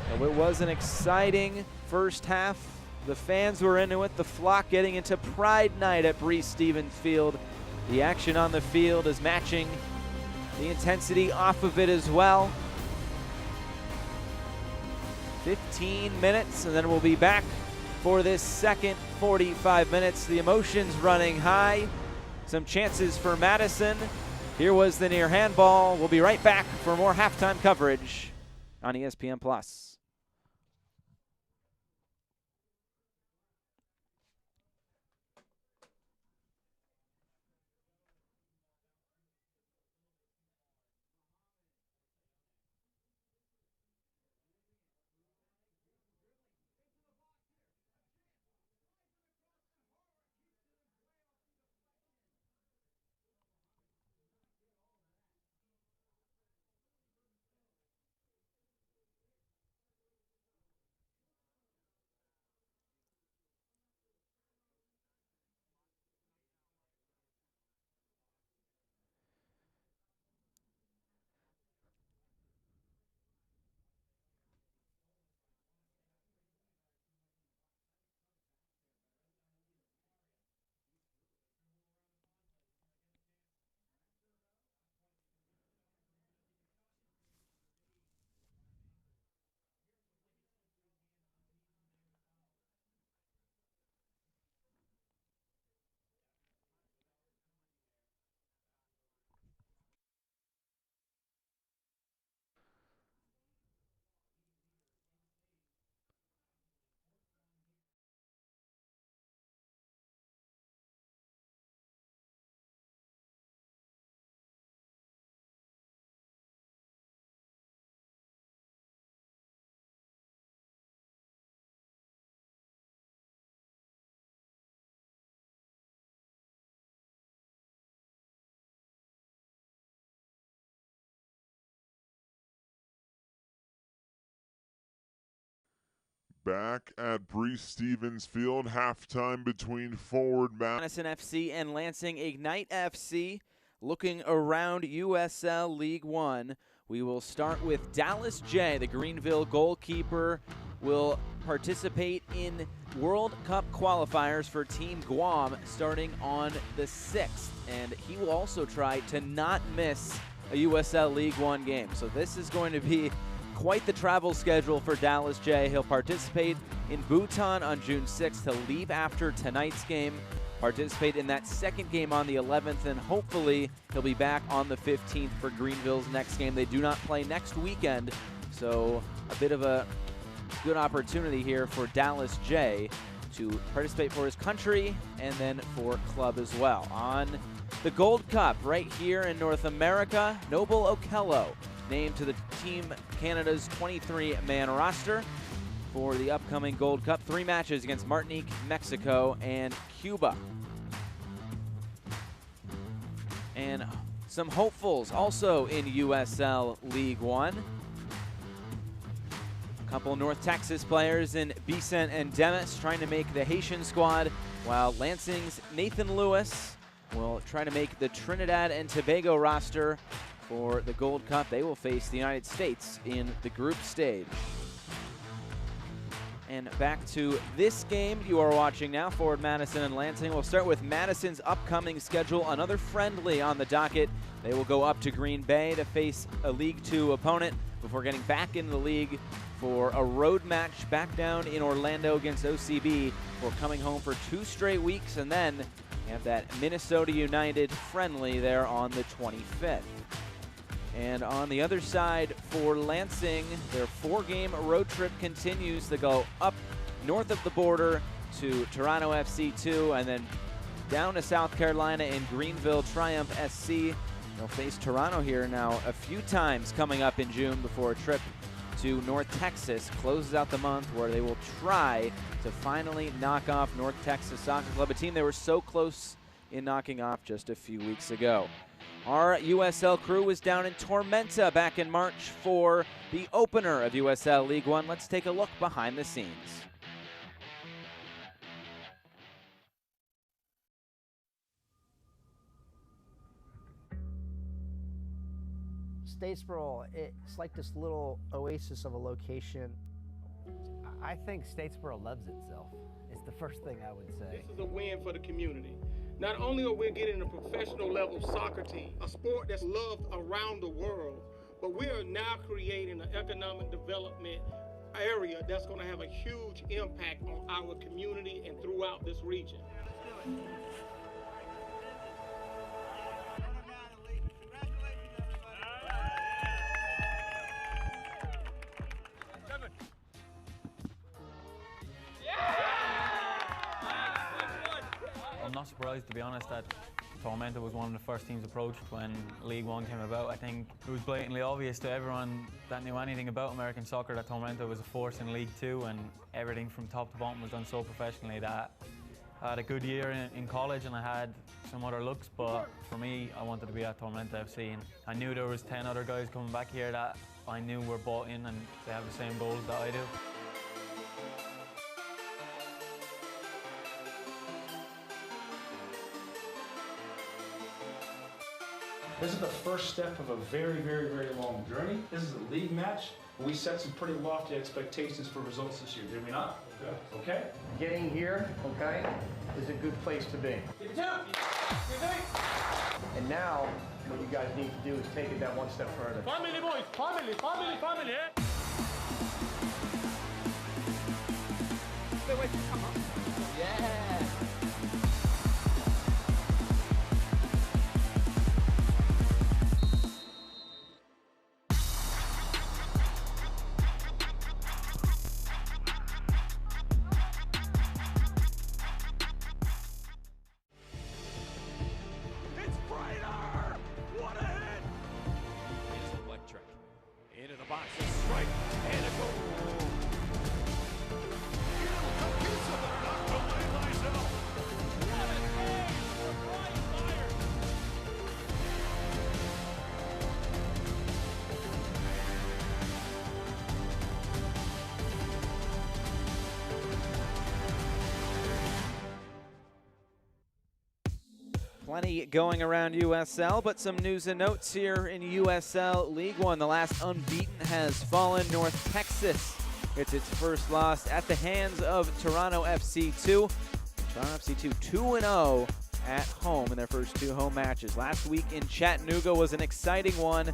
So it was an exciting first half. The fans were into it. The flock getting into Pride Night at Breese-Stevens Field. The action on the field is matching the intensity off of it as well. 15 minutes, and then we'll be back for this second 45 minutes. The emotions running high. Some chances for Madison. Here was the near handball. We'll be right back for more halftime coverage on ESPN+. Back at Breese-Stevens Field, halftime between Forward Madison FC and Lansing Ignite FC. Looking around USL League One, We will start with Dallas J, the Greenville goalkeeper, will participate in World Cup qualifiers for Team Guam starting on the 6th. And he will also try to not miss a USL League One game. So this is going to be quite the travel schedule for Dallas J. He'll participate in Bhutan on June 6th. He'll leave after tonight's game, participate in that second game on the 11th, and hopefully he'll be back on the 15th for Greenville's next game. They do not play next weekend, so a bit of a good opportunity here for Dallas J to participate for his country and then for club as well. On the Gold Cup right here in North America, Noble Okello named to the Team Canada's 23-man roster for the upcoming Gold Cup. 3 matches against Martinique, Mexico, and Cuba. And some hopefuls also in USL League One. A couple North Texas players in Vicent and Demis trying to make the Haitian squad, while Lansing's Nathan Lewis will try to make the Trinidad and Tobago roster for the Gold Cup. They will face the United States in the group stage. And back to this game you are watching now, Forward Madison and Lansing. We'll start with Madison's upcoming schedule. Another friendly on the docket. They will go up to Green Bay to face a League Two opponent before getting back in the league for a road match back down in Orlando against OCB for coming home for 2 straight weeks. And then you have that Minnesota United friendly there on the 25th. And on the other side for Lansing, their 4-game road trip continues. They go up north of the border to Toronto FC 2 and then down to South Carolina in Greenville Triumph SC. They'll face Toronto here now a few times coming up in June before a trip to North Texas closes out the month, where they will try to finally knock off North Texas Soccer Club, a team they were so close in knocking off just a few weeks ago. Our USL crew was down in Tormenta back in March for the opener of USL League One. Let's take a look behind the scenes. Statesboro, it's like this little oasis of a location. I think Statesboro loves itself. It's the first thing I would say. This is a win for the community. Not only are we getting a professional level soccer team, a sport that's loved around the world, but we are now creating an economic development area that's going to have a huge impact on our community and throughout this region. I'm not surprised, to be honest, that Tormenta was one of the first teams approached when League One came about. I think it was blatantly obvious to everyone that knew anything about American soccer that Tormenta was a force in League Two, and everything from top to bottom was done so professionally that I had a good year in college and I had some other looks, but for me, I wanted to be at Tormenta FC, and I knew there was 10 other guys coming back here that I knew were bought in and they have the same goals that I do. This is the first step of a very, very, very long journey. This is a league match. We set some pretty lofty expectations for results this year, did we not? Okay. Getting here, okay, is a good place to be. And now, what you guys need to do is take it that one step further. Family boys, family, family, family, eh? Yeah. box, a strike, and a goal. Beautiful piece of it, knocked away by Plenty going around USL, but some news and notes here in USL League One. The last unbeaten has fallen. North Texas gets its first loss at the hands of Toronto FC 2. Toronto FC 2 2-0 at home in their first 2 home matches. Last week in Chattanooga was an exciting one.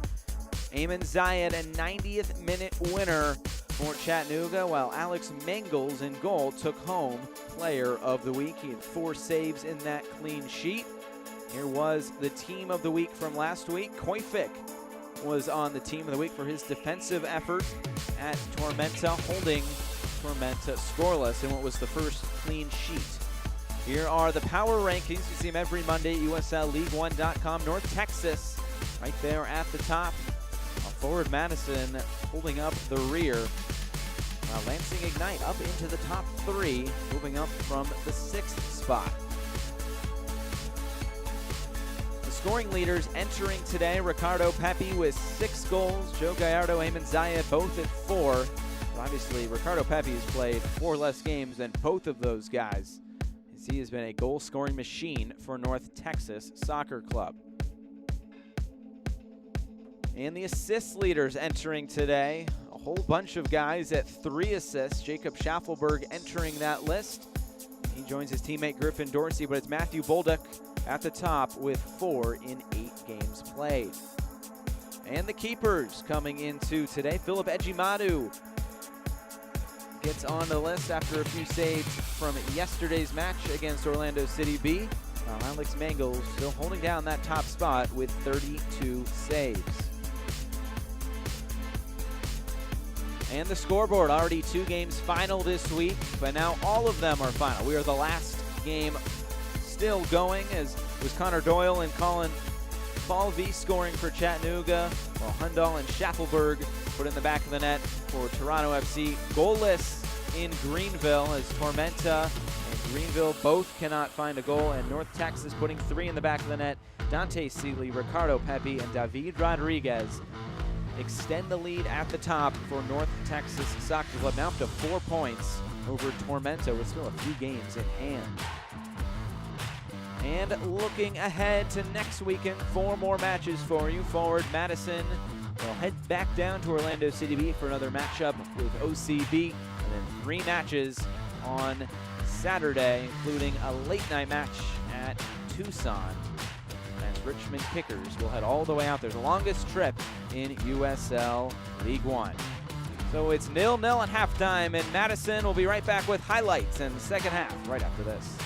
Ayman Zayed, a 90th minute winner for Chattanooga, while Alex Mangels in goal took home Player of the Week. He had 4 saves in that clean sheet. Here was the Team of the Week from last week. Koifik was on the Team of the Week for his defensive effort at Tormenta, holding Tormenta scoreless in what was the first clean sheet. Here are the power rankings. You see them every Monday at USLLeague1.com. North Texas right there at the top. Forward Madison holding up the rear. Lansing Ignite up into the top 3, moving up from the 6th spot. The scoring leaders entering today, Ricardo Pepi with 6 goals, Joe Gallardo, Ayman Zayed both at 4. But obviously, Ricardo Pepi has played 4 less games than both of those guys, as he has been a goal-scoring machine for North Texas Soccer Club. And the assist leaders entering today, a whole bunch of guys at 3 assists. Jacob Schaffelberg entering that list. He joins his teammate Griffin Dorsey, but it's Matthew Bolduc at the top with 4 in 8 games played. And the keepers coming into today, Philip Ejimadu gets on the list after a few saves from yesterday's match against Orlando City B. Alex Mangels still holding down that top spot with 32 saves. And the scoreboard, already 2 games final this week, but now all of them are final. We are the last game still going, as was Connor Doyle and Colin Falvey scoring for Chattanooga, while Hundal and Schaffelberg put in the back of the net for Toronto FC. Goalless in Greenville, as Tormenta and Greenville both cannot find a goal, and North Texas putting 3 in the back of the net. Dante Seeley, Ricardo Pepi, and David Rodriguez extend the lead at the top for North Texas Soccer Club, now up to 4 points over Tormenta with still a few games in hand. And looking ahead to next weekend, 4 more matches for you. Forward Madison will head back down to Orlando City B for another matchup with OCB, and then 3 matches on Saturday, including a late night match at Tucson, as Richmond Kickers will head all the way out there. The longest trip in USL League One. So it's 0-0 at halftime, and Madison will be right back with highlights in the second half right after this.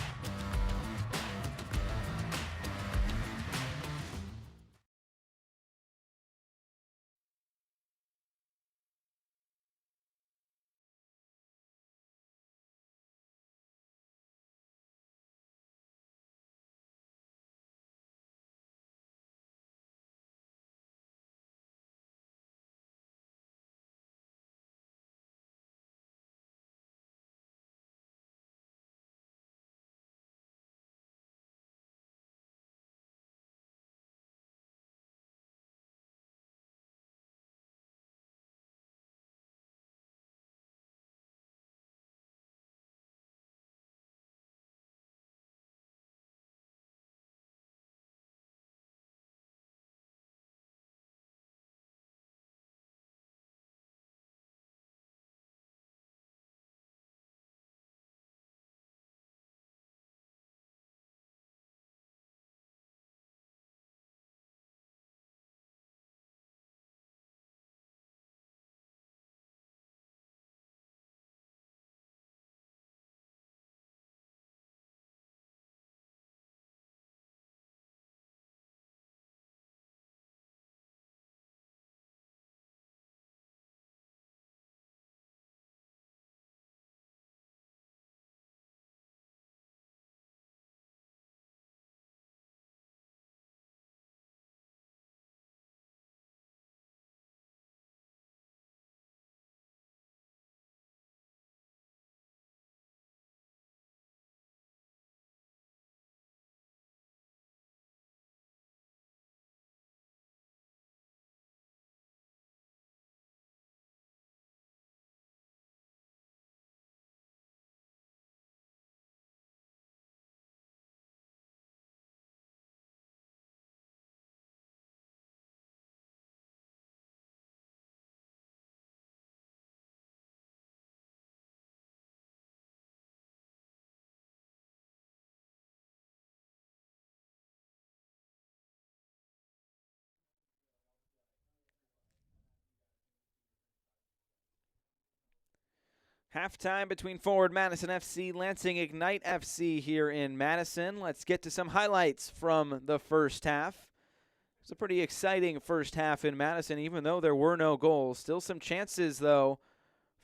Halftime between Forward Madison FC, Lansing Ignite FC here in Madison. Let's get to some highlights from the first half. It was a pretty exciting first half in Madison, even though there were no goals. Still some chances, though,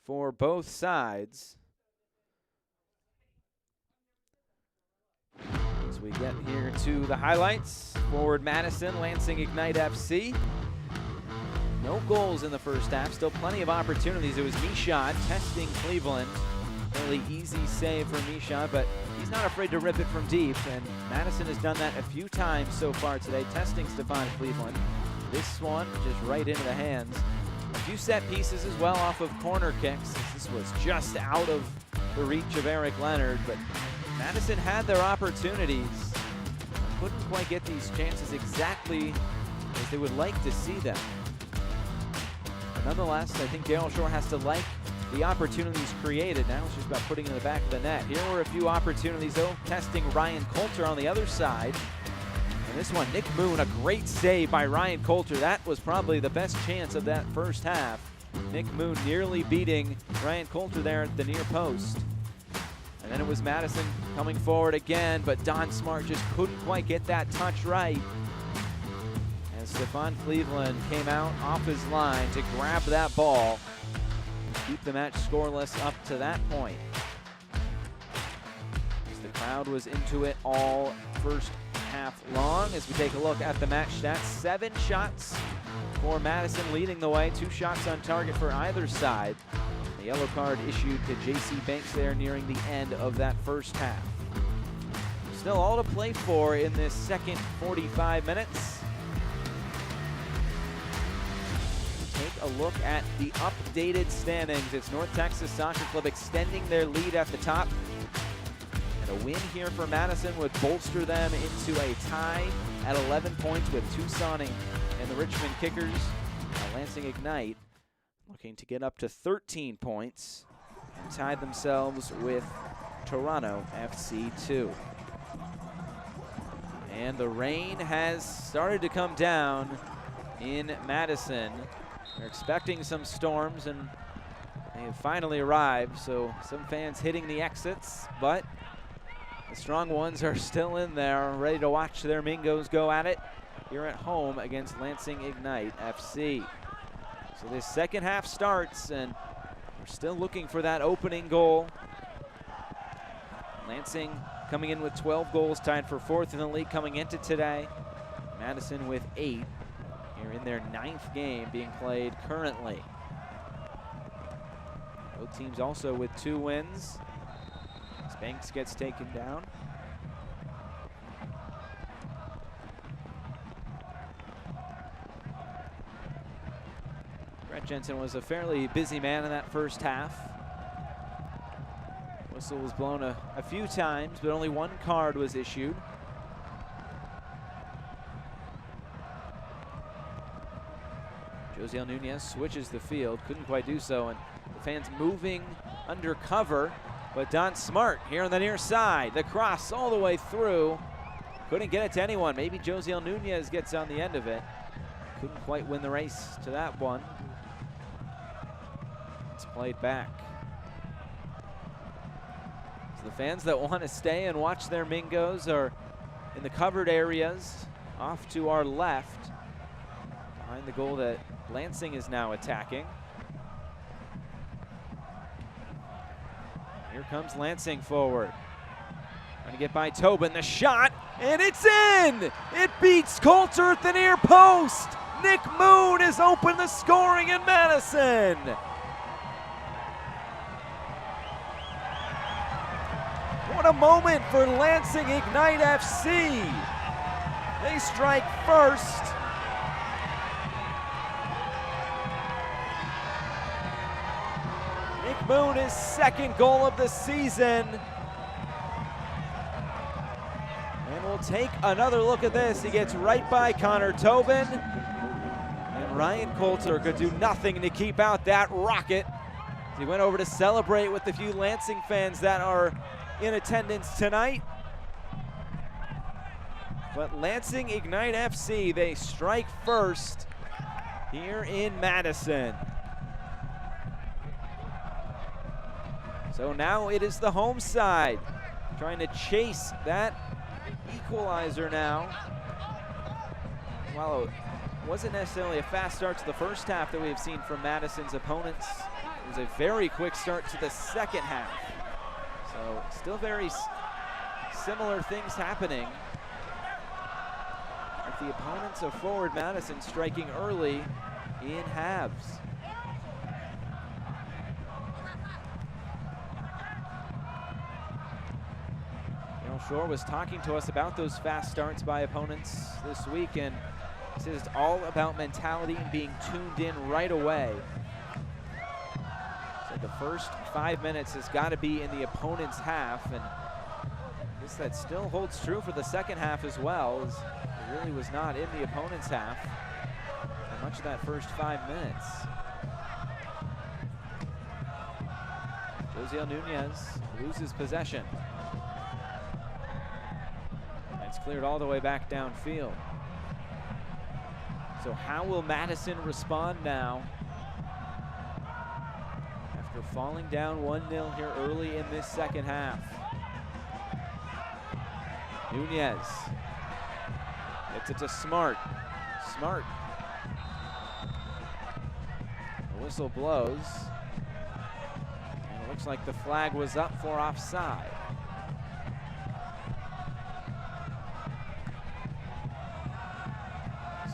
for both sides. As we get here to the highlights, Forward Madison, Lansing Ignite FC. No goals in the first half, still plenty of opportunities. It was Michaud testing Cleveland. Fairly easy save for Michaud, but he's not afraid to rip it from deep, and Madison has done that a few times so far today, testing Stephon Cleveland. This one just right into the hands. A few set pieces as well off of corner kicks. This was just out of the reach of Eric Leonard, but Madison had their opportunities. Couldn't quite get these chances exactly as they would like to see them. Nonetheless, I think Daryl Shore has to like the opportunities created. Now it's just about putting it in the back of the net. Here were a few opportunities, though, testing Ryan Coulter on the other side. And this one, Nick Moon, a great save by Ryan Coulter. That was probably the best chance of that first half. Nick Moon nearly beating Ryan Coulter there at the near post. And then it was Madison coming forward again, but Don Smart just couldn't quite get that touch right. Stephon Cleveland came out off his line to grab that ball and keep the match scoreless up to that point. As the crowd was into it all first half long. As we take a look at the match stats, 7 shots for Madison leading the way, 2 shots on target for either side. The yellow card issued to J.C. Banks there nearing the end of that first half. Still all to play for in this second 45 minutes. Take a look at the updated standings. It's North Texas Soccer Club extending their lead at the top. And a win here for Madison would bolster them into a tie at 11 points with Tucson and the Richmond Kickers. Lansing Ignite looking to get up to 13 points and tie themselves with Toronto FC 2. And the rain has started to come down in Madison. They're expecting some storms, and they have finally arrived, so some fans hitting the exits, but the strong ones are still in there, ready to watch their Mingos go at it here at home against Lansing Ignite FC. So this second half starts, and we're still looking for that opening goal. Lansing coming in with 12 goals, tied for 4th in the league coming into today. Madison with 8. Here in their 9th game being played currently. Both teams also with 2 wins. Banks gets taken down. Brett Jensen was a fairly busy man in that first half. Whistle was blown a few times, but only 1 card was issued. Josiel Nunez switches the field, couldn't quite do so, and the fans moving under cover, but Don Smart here on the near side. The cross all the way through, couldn't get it to anyone. Maybe Josiel Nunez gets on the end of it. Couldn't quite win the race to that one. It's played back. So the fans that want to stay and watch their Mingos are in the covered areas off to our left, behind the goal that Lansing is now attacking. Here comes Lansing forward. Trying to get by Tobin, the shot, and it's in! It beats Coulter at the near post! Nick Moon has opened the scoring in Madison! What a moment for Lansing Ignite FC! They strike first. Nick Moon, his 2nd goal of the season. And we'll take another look at this. He gets right by Connor Tobin. And Ryan Coulter could do nothing to keep out that rocket. He went over to celebrate with the few Lansing fans that are in attendance tonight. But Lansing Ignite FC, they strike first here in Madison. So now it is the home side trying to chase that equalizer now. While it wasn't necessarily a fast start to the first half that we have seen from Madison's opponents, it was a very quick start to the second half. So still very similar things happening. With the opponents of Forward Madison striking early in halves. Shore was talking to us about those fast starts by opponents this week, and he says it's all about mentality and being tuned in right away. So the first 5 minutes has got to be in the opponent's half, and I guess that still holds true for the second half as well, as it really was not in the opponent's half for much of that first 5 minutes. Josiel Nunez loses possession. It's cleared all the way back downfield. So how will Madison respond now after falling down 1-0 here early in this second half? Nunez gets it to Smart. Smart. The whistle blows. And it looks like the flag was up for offside.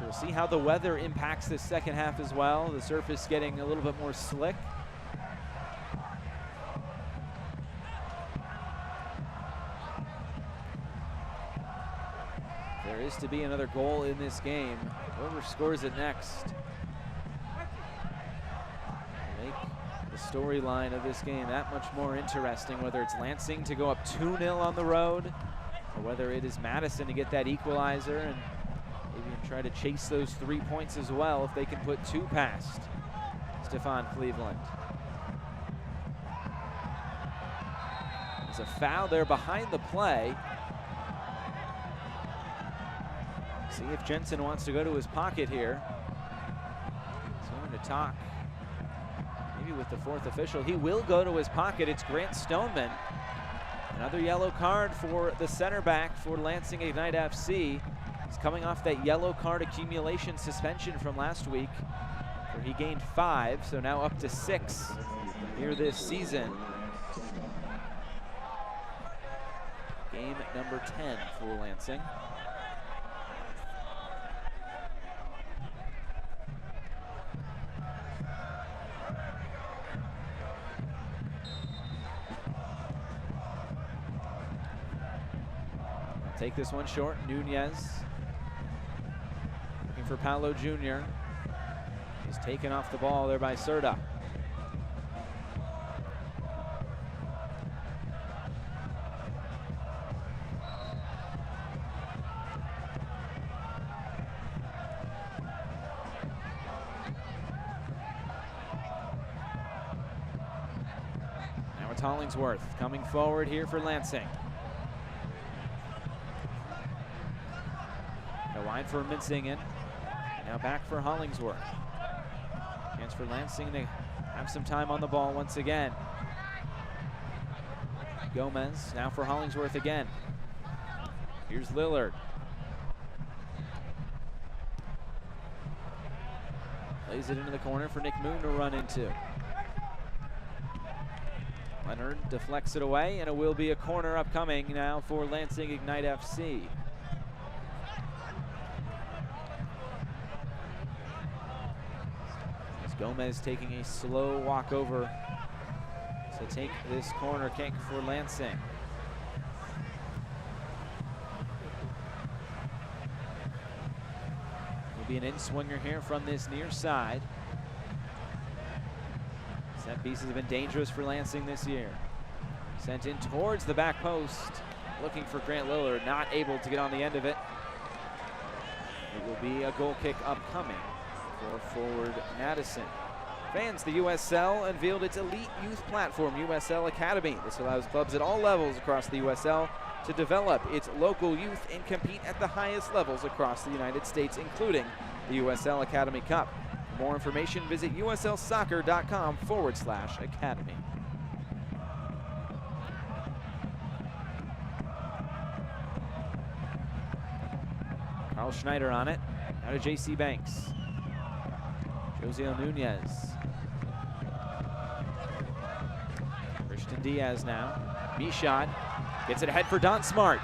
We'll see how the weather impacts this second half as well. The surface getting a little bit more slick. There is to be another goal in this game. Whoever scores it next make the storyline of this game that much more interesting, whether it's Lansing to go up 2-0 on the road, or whether it is Madison to get that equalizer and maybe try to chase those 3 points as well if they can put 2 past Stefan Cleveland. There's a foul there behind the play. See if Jensen wants to go to his pocket here. He's going to talk maybe with the 4th official. He will go to his pocket. It's Grant Stoneman. Another yellow card for the center back for Lansing Ignite FC. He's coming off that yellow card accumulation suspension from last week, where he gained 5, so now up to 6 here this season. Game number 10 for Lansing. Take this one short, Nunez. For Paolo Jr. He's taken off the ball there by Serta. Now it's Hollingsworth coming forward here for Lansing. The line for Minsingen. Now back for Hollingsworth. Chance for Lansing to have some time on the ball once again. Gomez now for Hollingsworth again. Here's Lillard. Lays it into the corner for Nick Moon to run into. Leonard deflects it away, and it will be a corner upcoming now for Lansing Ignite FC. Gomez taking a slow walk over to take this corner kick for Lansing. Will be an in-swinger here from this near side. Set pieces have been dangerous for Lansing this year. Sent in towards the back post, looking for Grant Lillard, not able to get on the end of it. It will be a goal kick upcoming for Forward Madison. Fans, the USL unveiled its elite youth platform, USL Academy. This allows clubs at all levels across the USL to develop its local youth and compete at the highest levels across the United States, including the USL Academy Cup. For more information, visit uslsoccer.com/academy. Carl Schneider on it. Now to J.C. Banks. Josiel Nunez. Christian Diaz now. Michaud gets it ahead for Don Smart.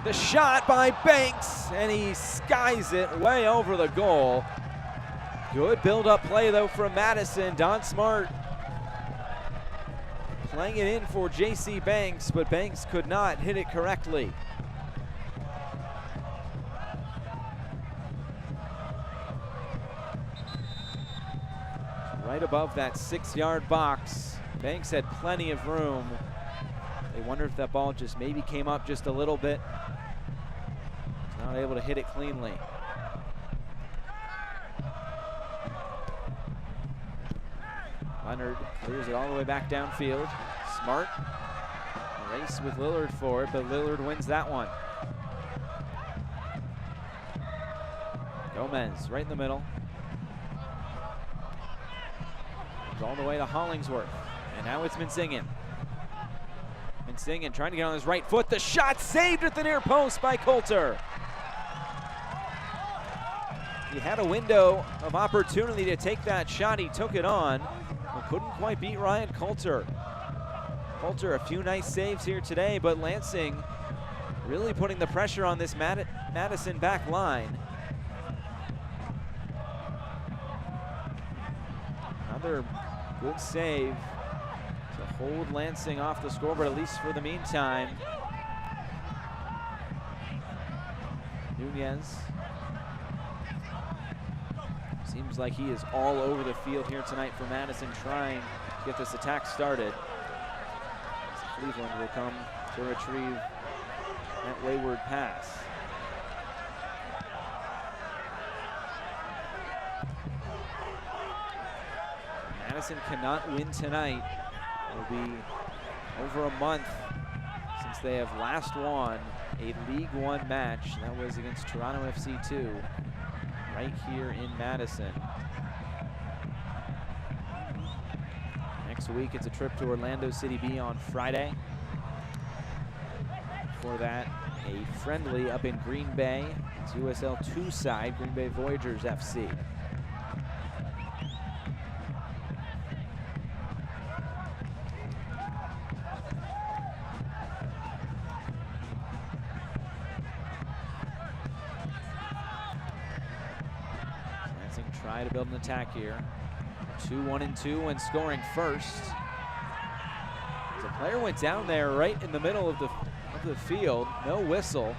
The shot by Banks, and he skies it way over the goal. Good build-up play, though, from Madison. Don Smart playing it in for J.C. Banks, but Banks could not hit it correctly. Right above that 6-yard box. Banks had plenty of room. They wonder if that ball just maybe came up just a little bit. He's not able to hit it cleanly. Leonard clears it all the way back downfield. Smart. Race with Lillard for it, but Lillard wins that one. Gomez right in the middle. All the way to Hollingsworth. And now it's Minsingen. Minsingen trying to get on his right foot. The shot saved at the near post by Coulter. He had a window of opportunity to take that shot. He took it on, but couldn't quite beat Ryan Coulter. Coulter, a few nice saves here today, but Lansing really putting the pressure on this Madison back line. Another good save to hold Lansing off the scoreboard, at least for the meantime. Nunez. Seems like he is all over the field here tonight for Madison, trying to get this attack started. Cleveland will come to retrieve that wayward pass. Madison cannot win tonight. It'll be over a month since they have last won a League One match. That was against Toronto FC 2, right here in Madison. Next week, it's a trip to Orlando City B on Friday. Before that, a friendly up in Green Bay. It's USL 2 side, Green Bay Voyagers FC. Try to build an attack here. 2-1-2 when scoring first. The player went down there right in the middle of the field. No whistle.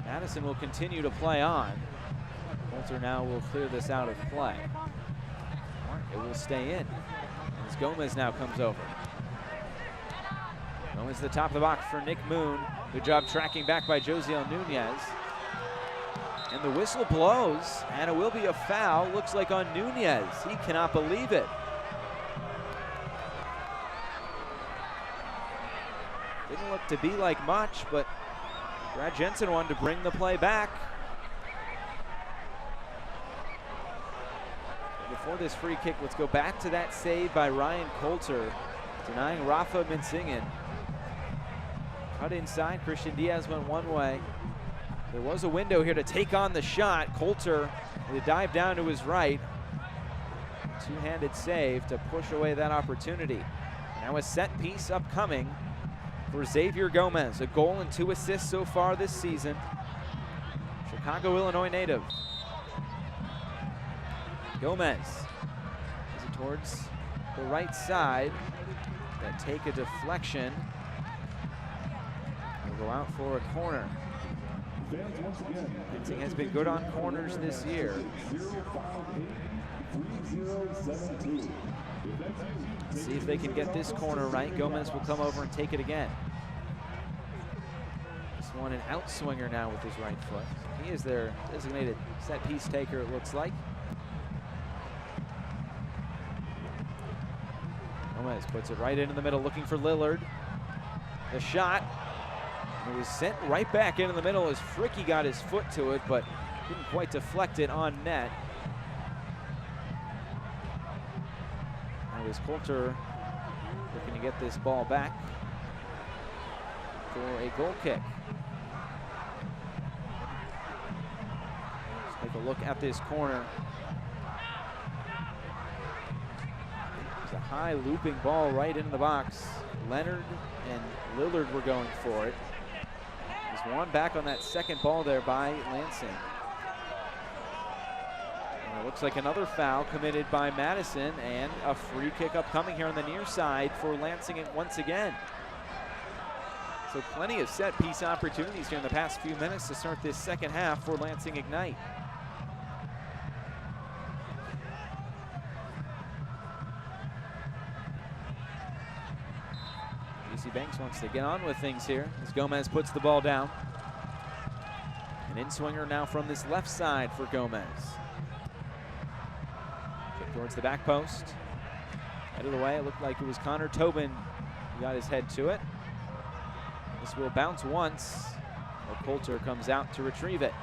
Madison will continue to play on. Coulter now will clear this out of play. It will stay in as Gomez now comes over. Gomez to the top of the box for Nick Moon. Good job tracking back by Josiel Nunez. And the whistle blows, and it will be a foul, looks like on Nunez. He cannot believe it. Didn't look to be like much, but Brad Jensen wanted to bring the play back. Before this free kick, let's go back to that save by Ryan Coulter, denying Rafa Minsingen. Cut inside, Christian Diaz went one way. There was a window here to take on the shot. Coulter with a dive down to his right. Two-handed save to push away that opportunity. Now a set piece upcoming for Xavier Gomez. A goal and 2 assists so far this season. Chicago, Illinois native. Gomez is it towards the right side. That take a deflection. Will go out for a corner. Lansing has been good on corners this year. See if they can get this corner right. Gomez will come over and take it again. This one an outswinger now with his right foot. He is their designated set piece taker, it looks like. Gomez puts it right into the middle, looking for Lillard. The shot. It was sent right back into the middle as Fricky got his foot to it, but couldn't quite deflect it on net. Now is Coulter looking to get this ball back for a goal kick. Take a look at this corner. There's a high looping ball right into the box. Leonard and Lillard were going for it. There's one back on that second ball there by Lansing. And it looks like another foul committed by Madison, and a free kick upcoming here on the near side for Lansing once again. So plenty of set piece opportunities here in the past few minutes to start this second half for Lansing Ignite. J.C. Banks wants to get on with things here as Gomez puts the ball down. An in-swinger now from this left side for Gomez. Kick towards the back post. Head of the way, it looked like it was Connor Tobin who got his head to it. This will bounce once, while Coulter comes out to retrieve it.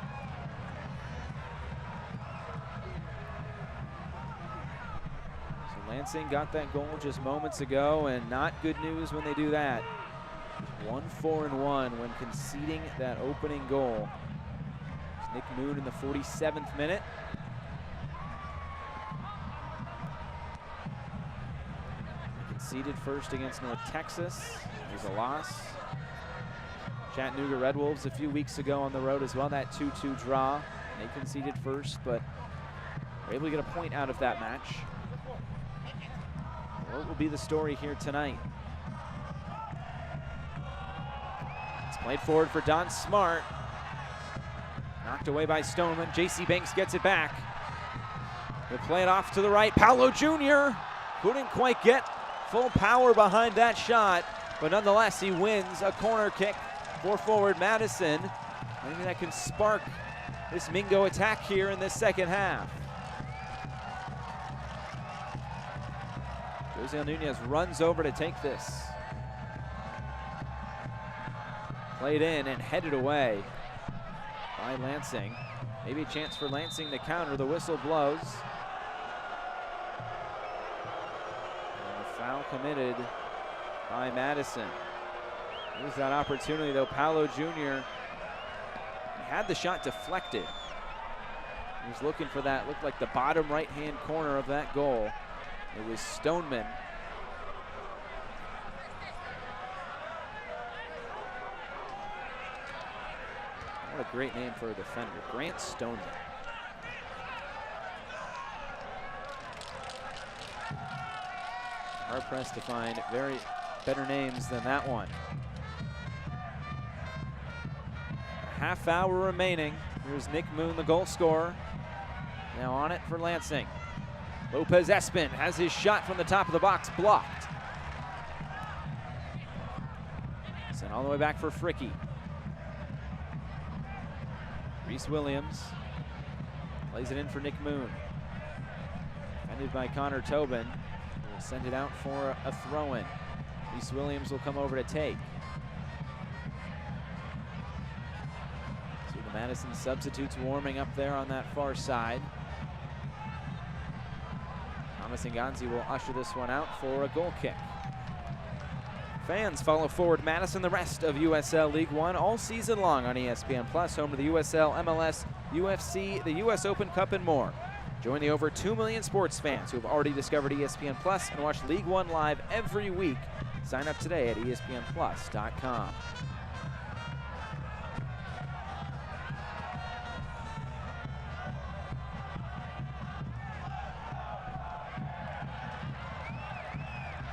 So Lansing got that goal just moments ago, and not good news when they do that. 1-4-1 when conceding that opening goal. It's Nick Moon in the 47th minute. Conceded first against North Texas. There's a loss. Chattanooga Red Wolves a few weeks ago on the road as well, that 2-2 draw. They conceded first, but were able to get a point out of that match. What will be the story here tonight? It's played forward for Don Smart. Knocked away by Stoneman. J.C. Banks gets it back. He'll play it off to the right. Paolo Jr. couldn't quite get full power behind that shot, but nonetheless he wins a corner kick for forward Madison. Maybe that can spark this Mingo attack here in this second half. Josiel Nunez runs over to take this. Played in and headed away by Lansing. Maybe a chance for Lansing to counter. The whistle blows. And a foul committed by Madison. Here's that opportunity though. Paolo Jr. had the shot deflected. He was looking for that, looked like the bottom right-hand corner of that goal. It was Stoneman. What a great name for a defender, Grant Stoneman. Hard pressed to find better names than that one. Half hour remaining. Here's Nick Moon, the goal scorer. Now on it for Lansing. Lopez Espin has his shot from the top of the box blocked. Sent all the way back for Fricky. Reese Williams plays it in for Nick Moon. Defended by Connor Tobin. Will send it out for a throw-in. Reese Williams will come over to take. The Madison substitutes warming up there on that far side. Thomas Nganzi will usher this one out for a goal kick. Fans follow forward Madison the rest of USL League One all season long on ESPN Plus, home to the USL, MLS, UFC, the US Open Cup, and more. Join the over 2 million sports fans who have already discovered ESPN Plus and watch League One live every week. Sign up today at ESPNplus.com.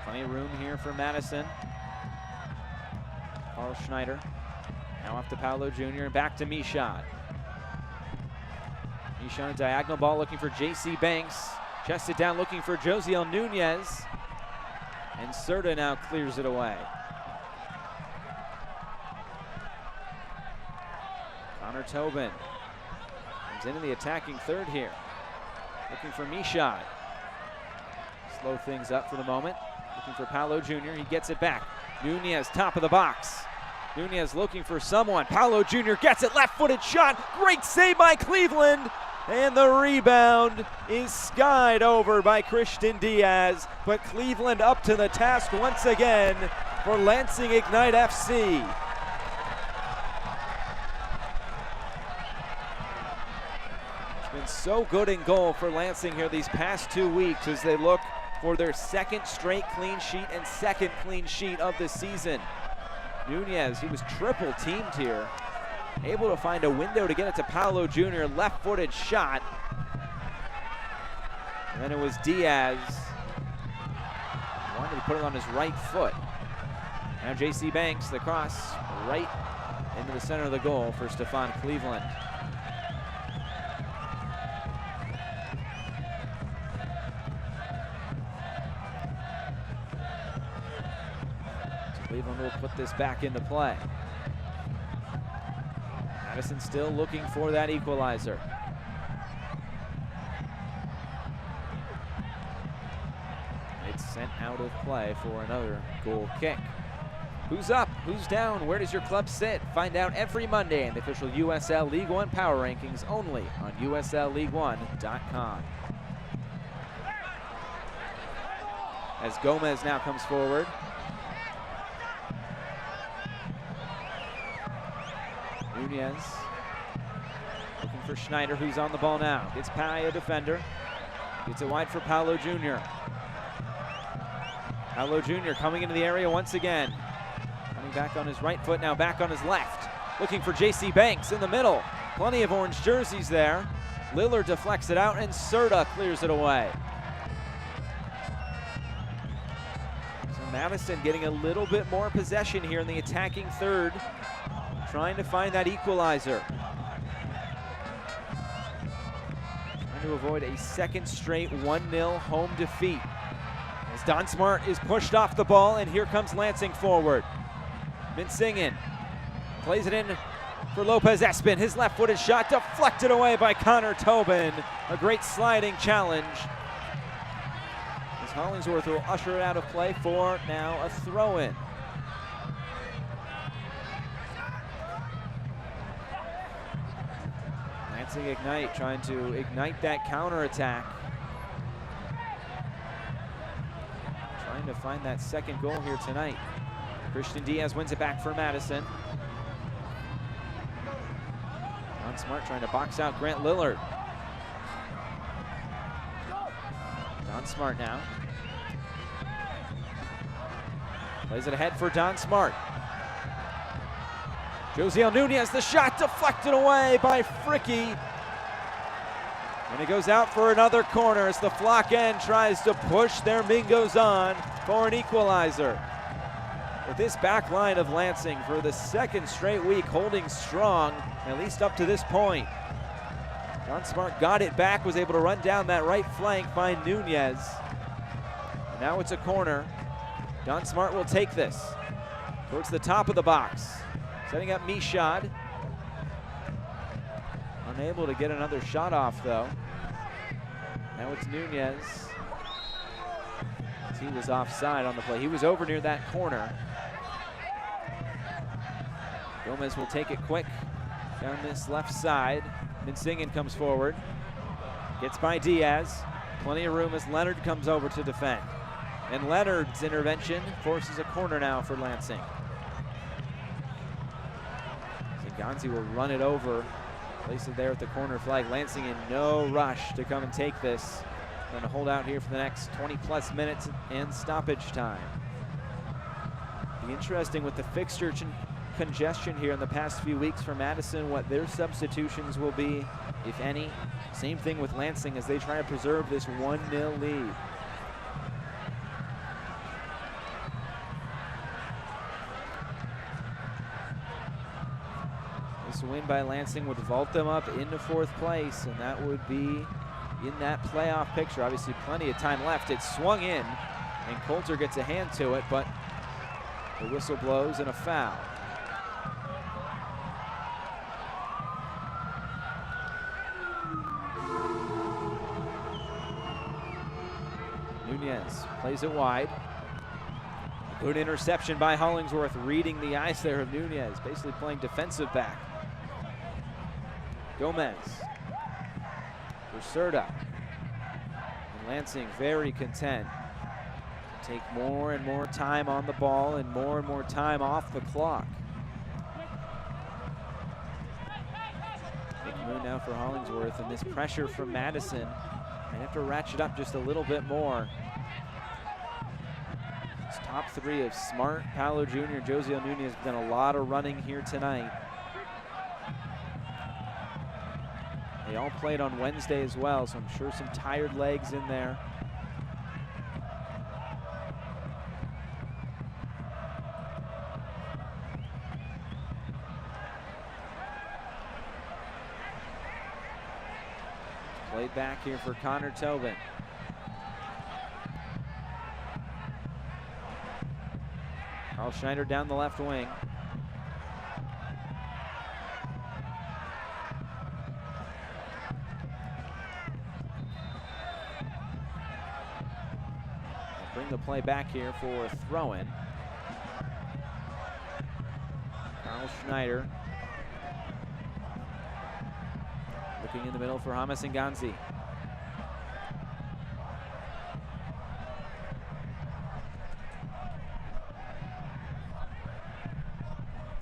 Plenty of room here for Madison. Carl Schneider. Now off to Paolo Jr. and back to Michaud. Michaud, a diagonal ball looking for J.C. Banks. Chested down looking for Josiel Nunez. And Serta now clears it away. Connor Tobin comes into the attacking third here. Looking for Michaud. Slow things up for the moment. Looking for Paolo Jr. He gets it back. Nunez, top of the box. Nunez looking for someone. Paolo Jr. gets it, left-footed shot. Great save by Cleveland. And the rebound is skied over by Christian Diaz. But Cleveland up to the task once again for Lansing Ignite FC. been so good in goal for Lansing here these past 2 weeks as they look for their second straight clean sheet and second clean sheet of the season. Nunez, he was triple teamed here, able to find a window to get it to Paolo Jr., left-footed shot. And then it was Diaz, wanted to put it on his right foot. Now J.C. Banks, the cross right into the center of the goal for Stefan Cleveland. So Cleveland will put this back into play. Madison still looking for that equalizer. It's sent out of play for another goal kick. Who's up? Who's down? Where does your club sit? Find out every Monday in the official USL League One Power Rankings only on USLLeague1.com. As Gomez now comes forward. Nunez looking for Schneider, who's on the ball now. Gets by a defender. Gets it wide for Paolo Jr. Paolo Jr. coming into the area once again. Coming back on his right foot, now back on his left. Looking for J.C. Banks in the middle. Plenty of orange jerseys there. Lillard deflects it out and Serta clears it away. So Madison getting a little bit more possession here in the attacking third. Trying to find that equalizer. Trying to avoid a second straight 1-0 home defeat. As Don Smart is pushed off the ball, and here comes Lansing forward. Minsingen plays it in for Lopez Espin. His left-footed shot deflected away by Connor Tobin. A great sliding challenge. As Hollingsworth will usher it out of play for now a throw-in. Lansing Ignite trying to ignite that counterattack. Trying to find that second goal here tonight. Christian Diaz wins it back for Madison. Don Smart trying to box out Grant Lillard. Don Smart now. Plays it ahead for Don Smart. Josiel Nunez, the shot deflected away by Fricke. And it goes out for another corner as the Flock end tries to push their Mingos on for an equalizer. With this back line of Lansing for the second straight week holding strong, at least up to this point. Don Smart got it back, was able to run down that right flank, find Nunez. And now it's a corner. Don Smart will take this towards the top of the box. Setting up Michaud. Unable to get another shot off though. Now it's Nunez. He was offside on the play. He was over near that corner. Gomez will take it quick down this left side. Minsingen comes forward. Gets by Diaz. Plenty of room as Leonard comes over to defend. And Leonard's intervention forces a corner now for Lansing. Gonzi will run it over, place it there at the corner flag. Lansing in no rush to come and take this. Going to hold out here for the next 20+ minutes and stoppage time. Be interesting with the fixture congestion here in the past few weeks for Madison, what their substitutions will be, if any. Same thing with Lansing as they try to preserve this 1-0 lead. This win by Lansing would vault them up into 4th place, and that would be in that playoff picture. Obviously plenty of time left. It's swung in, and Coulter gets a hand to it, but the whistle blows and a foul. Nunez plays it wide. Good interception by Hollingsworth, reading the eyes there of Nunez, basically playing defensive back. Gomez for Serta. And Lansing very content to take more and more time on the ball and more time off the clock. Big Moon now now for Hollingsworth, and this pressure from Madison. Might have to ratchet up just a little bit more. It's top three of Smart, Paolo Jr., Josiel Nunez have done a lot of running here tonight. They all played on Wednesday as well, so I'm sure some tired legs in there. Played back here for Connor Tobin. Carl Schneider down the left wing. Bring the play back here for throw-in. Carl Schneider. Looking in the middle for Hamas Nganzi.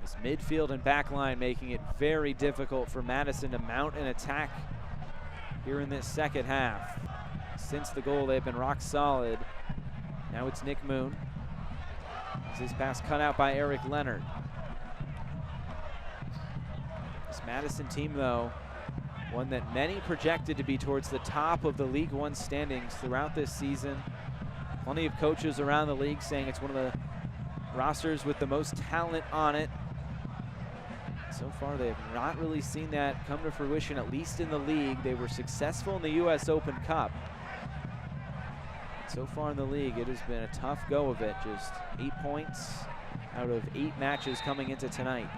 This midfield and back line making it very difficult for Madison to mount an attack here in this second half. Since the goal, they've been rock solid. Now it's Nick Moon. As his pass cut out by Eric Leonard. This Madison team, though, one that many projected to be towards the top of the League One standings throughout this season. Plenty of coaches around the league saying it's one of the rosters with the most talent on it. So far, they have not really seen that come to fruition, at least in the league. They were successful in the U.S. Open Cup. So far in the league, it has been a tough go of it. Just 8 points out of 8 matches coming into tonight.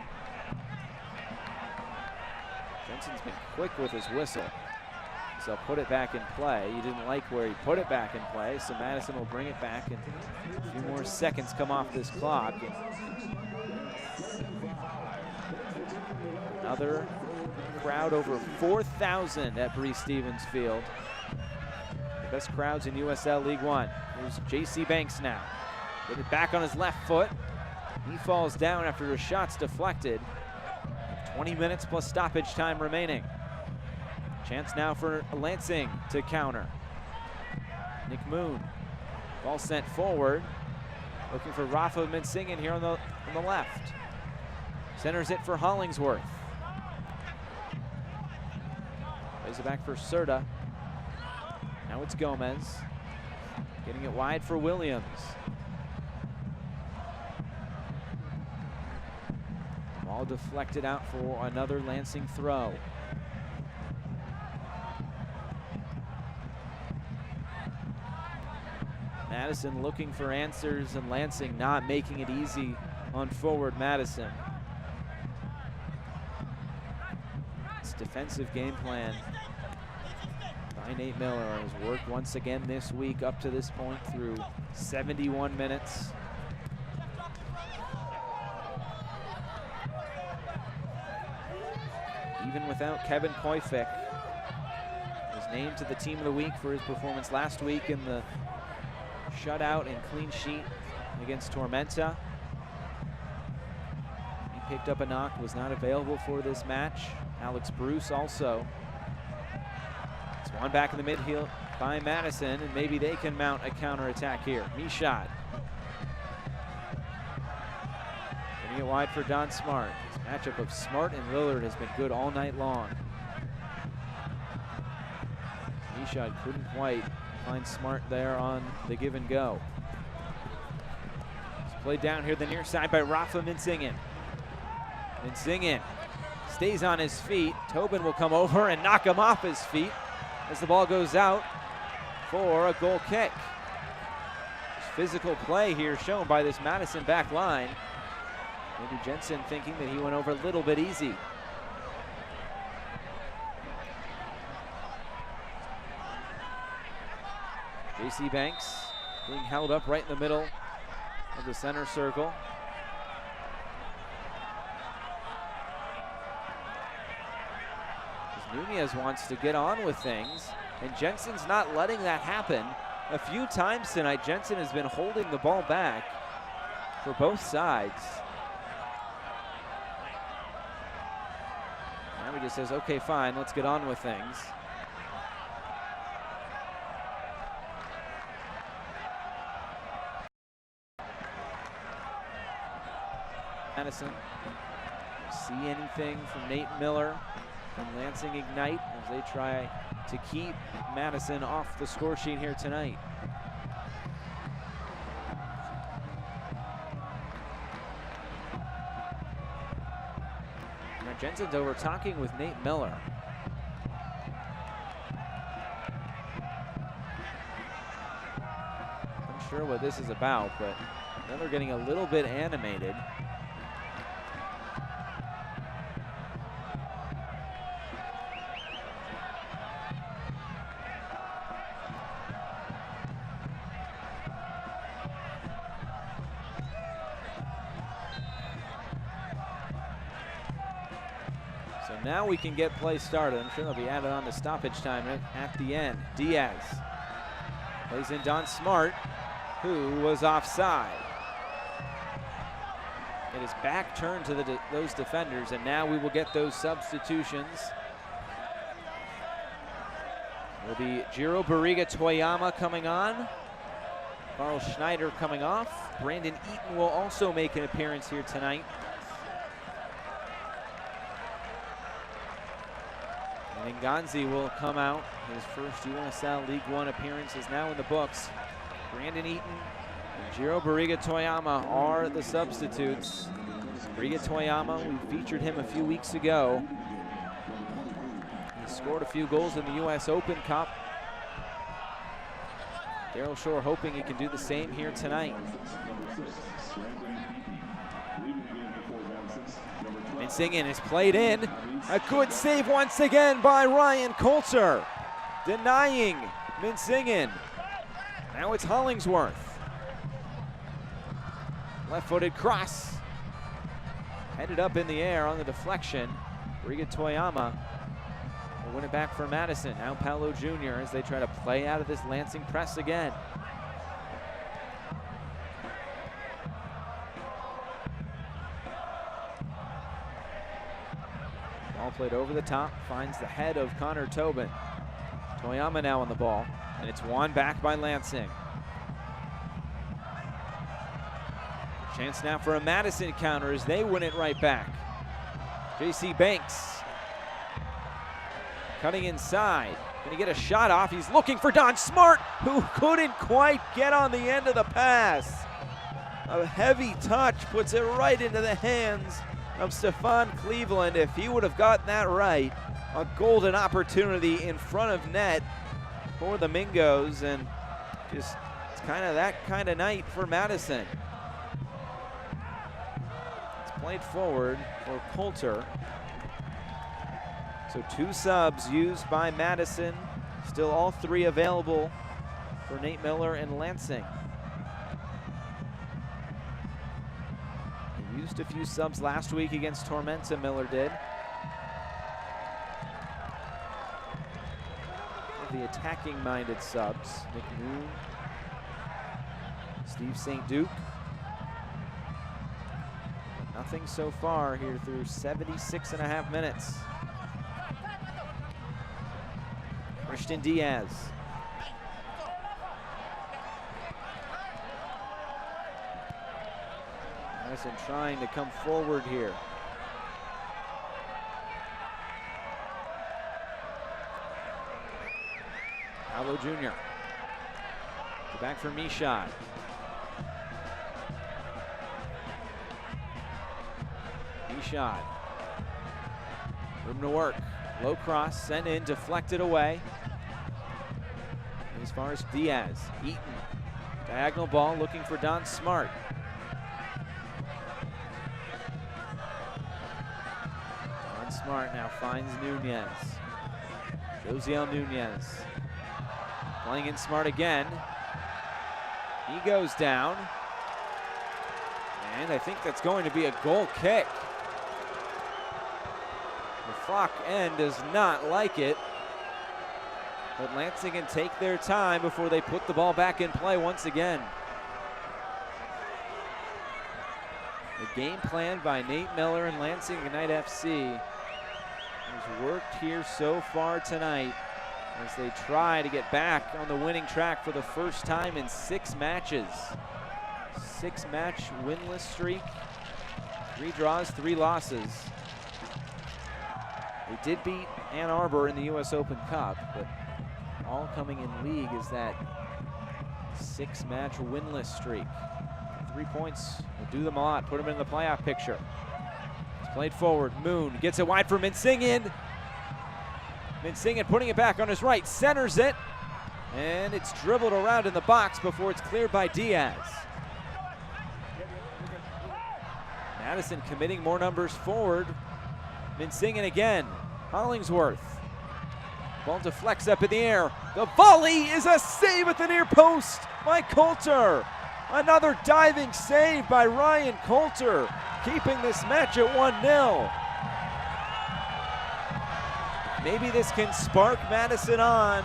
Jensen's been quick with his whistle. So put it back in play. He didn't like where he put it back in play, so Madison will bring it back, and a few more seconds come off this clock. Another crowd, over 4,000 at Breese Stevens Field. The best crowds in USL League One. Here's J.C. Banks now. Get it back on his left foot. He falls down after his shot's deflected. 20 minutes plus stoppage time remaining. Chance now for Lansing to counter. Nick Moon, ball sent forward. Looking for Rafa Minsingen here on the left. Centers it for Hollingsworth. Plays it back for Serta. Now it's Gomez. Getting it wide for Williams. Ball deflected out for another Lansing throw. Madison looking for answers, and Lansing not making it easy on forward Madison. This defensive game plan by Nate Miller has worked once again this week up to this point through 71 minutes. Even without Kevin Koyfik, was named to the Team of the Week for his performance last week in the shutout and clean sheet against Tormenta. He picked up a knock, was not available for this match. Alex Bruce also. It's one back in the midfield by Madison, and maybe they can mount a counterattack here. Michaud. Getting it wide for Don Smart. This matchup of Smart and Lillard has been good all night long. Michaud couldn't quite find Smart there on the give and go. It's played down here the near side by Rafa Minsingen. Minsingen stays on his feet. Tobin will come over and knock him off his feet as the ball goes out for a goal kick. There's physical play here shown by this Madison back line. Maybe Jensen thinking that he went over a little bit easy. J.C. Banks being held up right in the middle of the center circle. Nunez wants to get on with things, and Jensen's not letting that happen. A few times tonight, Jensen has been holding the ball back for both sides. Now we just says, okay, fine, let's get on with things. Madison, see anything from Nate Miller from Lansing Ignite as they try to keep Madison off the score sheet here tonight. Jensen's over talking with Nate Miller. Unsure what this is about, but Miller getting a little bit animated. So now we can get play started. I'm sure they'll be added on to stoppage time at the end. Diaz plays in Don Smart, who was offside. It is back turned to those defenders, and now we will get those substitutions. It'll be Jiro Barriga Toyama coming on. Carl Schneider coming off. Brandon Eaton will also make an appearance here tonight. And Nganzi will come out. His first USL League One appearance is now in the books. Brandon Eaton and Jiro Barriga Toyama are the substitutes. Barriga Toyama, we featured him a few weeks ago. He scored a few goals in the US Open Cup. Daryl Shore hoping he can do the same here tonight. Minsingen is played in. A good save once again by Ryan Coulter, denying Minsingen. Now it's Hollingsworth. Left-footed cross. Headed up in the air on the deflection. Barriga Toyama will win it back for Madison. Now Paolo Jr. as they try to play out of this Lansing press again. Ball played over the top, finds the head of Connor Tobin. Toyama now on the ball, and it's won back by Lansing. Chance now for a Madison counter as they win it right back. JC Banks cutting inside. Can he get a shot off? He's looking for Don Smart, who couldn't quite get on the end of the pass. A heavy touch puts it right into the hands of Stefan Cleveland. If he would have gotten that right, a golden opportunity in front of net for the Mingos, and just it's kind of that kind of night for Madison. It's played forward for Coulter. So 2 subs used by Madison, still all 3 available for Nate Miller and Lansing. He used a few subs last week against Tormenta, Miller did. The attacking-minded subs, Nick Moon, Steve St. Duke. Nothing so far here through 76.5 minutes. Christian Diaz. Madison trying to come forward here. Paolo Jr. Back for Michaud. Michaud. Room to work. Low cross, sent in, deflected away. As far as Diaz. Eaton. Diagonal ball looking for Don Smart. Don Smart now finds Nunez. Josiel Nunez. Playing in Smart again. He goes down. And I think that's going to be a goal kick. The Flock end does not like it. But Lansing can take their time before they put the ball back in play once again. The game plan by Nate Miller and Lansing Ignite FC has worked here so far tonight as they try to get back on the winning track for the first time in 6 matches. 6-match winless streak, 3 draws, 3 losses. They did beat Ann Arbor in the US Open Cup, but all coming in league is that 6-match winless streak. 3 points will do them a lot, put them in the playoff picture. It's played forward, Moon gets it wide for Minsingin. Minsingin putting it back on his right, centers it, and it's dribbled around in the box before it's cleared by Diaz. Madison committing more numbers forward. Minsingin again, Hollingsworth. Ball deflects up in the air. The volley is a save at the near post by Coulter. Another diving save by Ryan Coulter, keeping this match at 1-0. Maybe this can spark Madison on.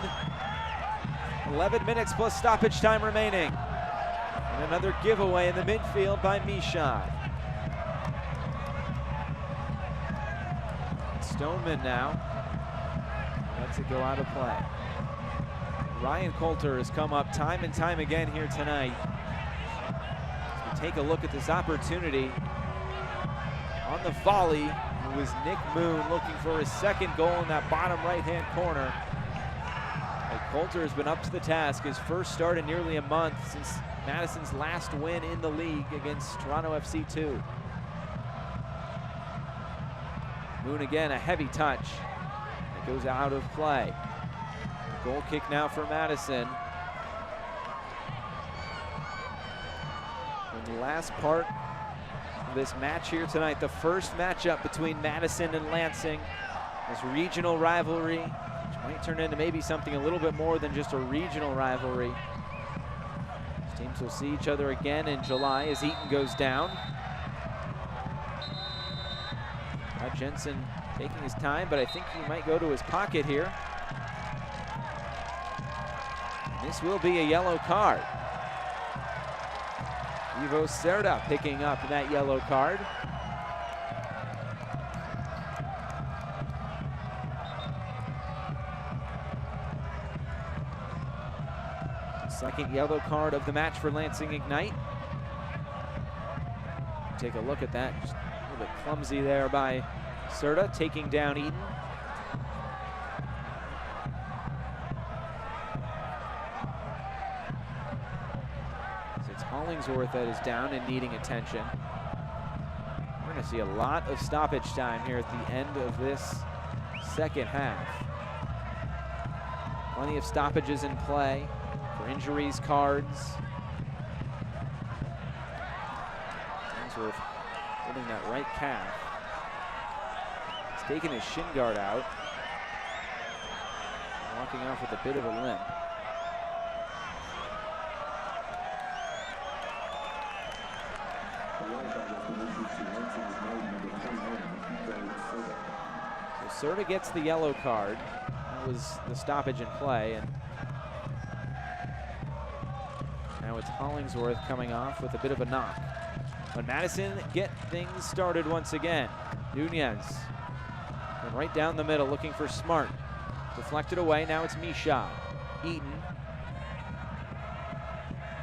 11 minutes plus stoppage time remaining. And another giveaway in the midfield by Mishad. Stoneman now lets it go out of play. Ryan Coulter has come up time and time again here tonight. As we take a look at this opportunity on the volley, it was Nick Moon looking for his 2nd goal in that bottom right-hand corner. And Coulter has been up to the task, his first start in nearly a month since Madison's last win in the league against Toronto FC 2. Moon again, a heavy touch. It goes out of play. Goal kick now for Madison. In the last part of this match here tonight, the first matchup between Madison and Lansing, this regional rivalry, which might turn into maybe something a little bit more than just a regional rivalry. These teams will see each other again in July as Eaton goes down. Jensen taking his time, but I think he might go to his pocket here. And this will be a yellow card. Ivo Cerda picking up that yellow card. Second yellow card of the match for Lansing Ignite. Take a look at that. Just a little bit clumsy there by Cerda, taking down Eaton. So it's Hollingsworth that is down and needing attention. We're going to see a lot of stoppage time here at the end of this second half. Plenty of stoppages in play for injuries, cards. Hollingsworth holding that right calf. He's taking his shin guard out. Walking off with a bit of a limp. So Cerda gets the yellow card. That was the stoppage in play, and now it's Hollingsworth coming off with a bit of a knock. But Madison get things started once again. Nunez, and right down the middle looking for Smart. Deflected away, now it's Mishad. Eaton.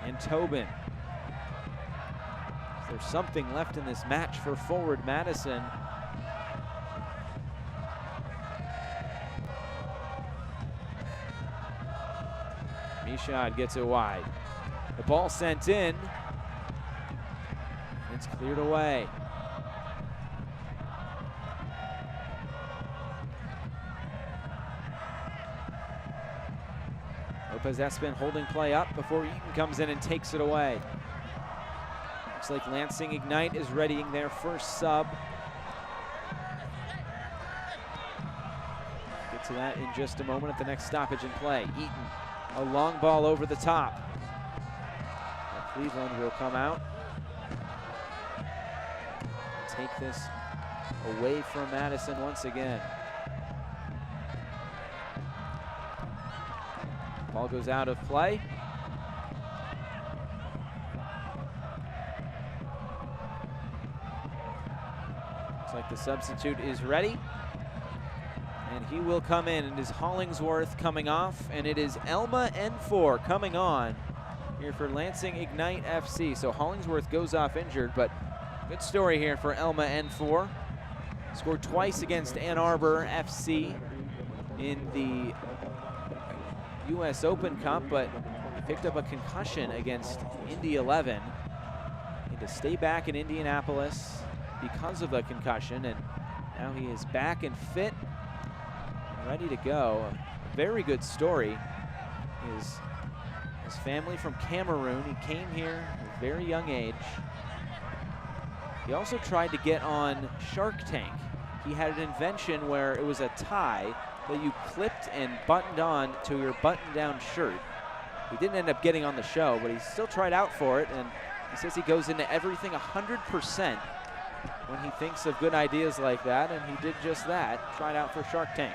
And Tobin. There's something left in this match for forward Madison. Mishad gets it wide. The ball sent in. It's cleared away. Lopez Espin holding play up before Eaton comes in and takes it away. Looks like Lansing Ignite is readying their first sub. Get to that in just a moment at the next stoppage in play. Eaton, a long ball over the top. Now Cleveland will come out. Take this away from Madison once again. Ball goes out of play. Looks like the substitute is ready. And he will come in. It is Hollingsworth coming off, and it is Elma N4 coming on here for Lansing Ignite FC. So Hollingsworth goes off injured, but good story here for Elma N4. Scored twice against Ann Arbor FC in the U.S. Open Cup, but he picked up a concussion against Indy 11. Had to stay back in Indianapolis because of the concussion, and now he is back and fit and ready to go. A very good story. His family from Cameroon. He came here at a very young age. He also tried to get on Shark Tank. He had an invention where it was a tie that you clipped and buttoned on to your button-down shirt. He didn't end up getting on the show, but he still tried out for it, and he says he goes into everything 100% when he thinks of good ideas like that, and he did just that, tried out for Shark Tank.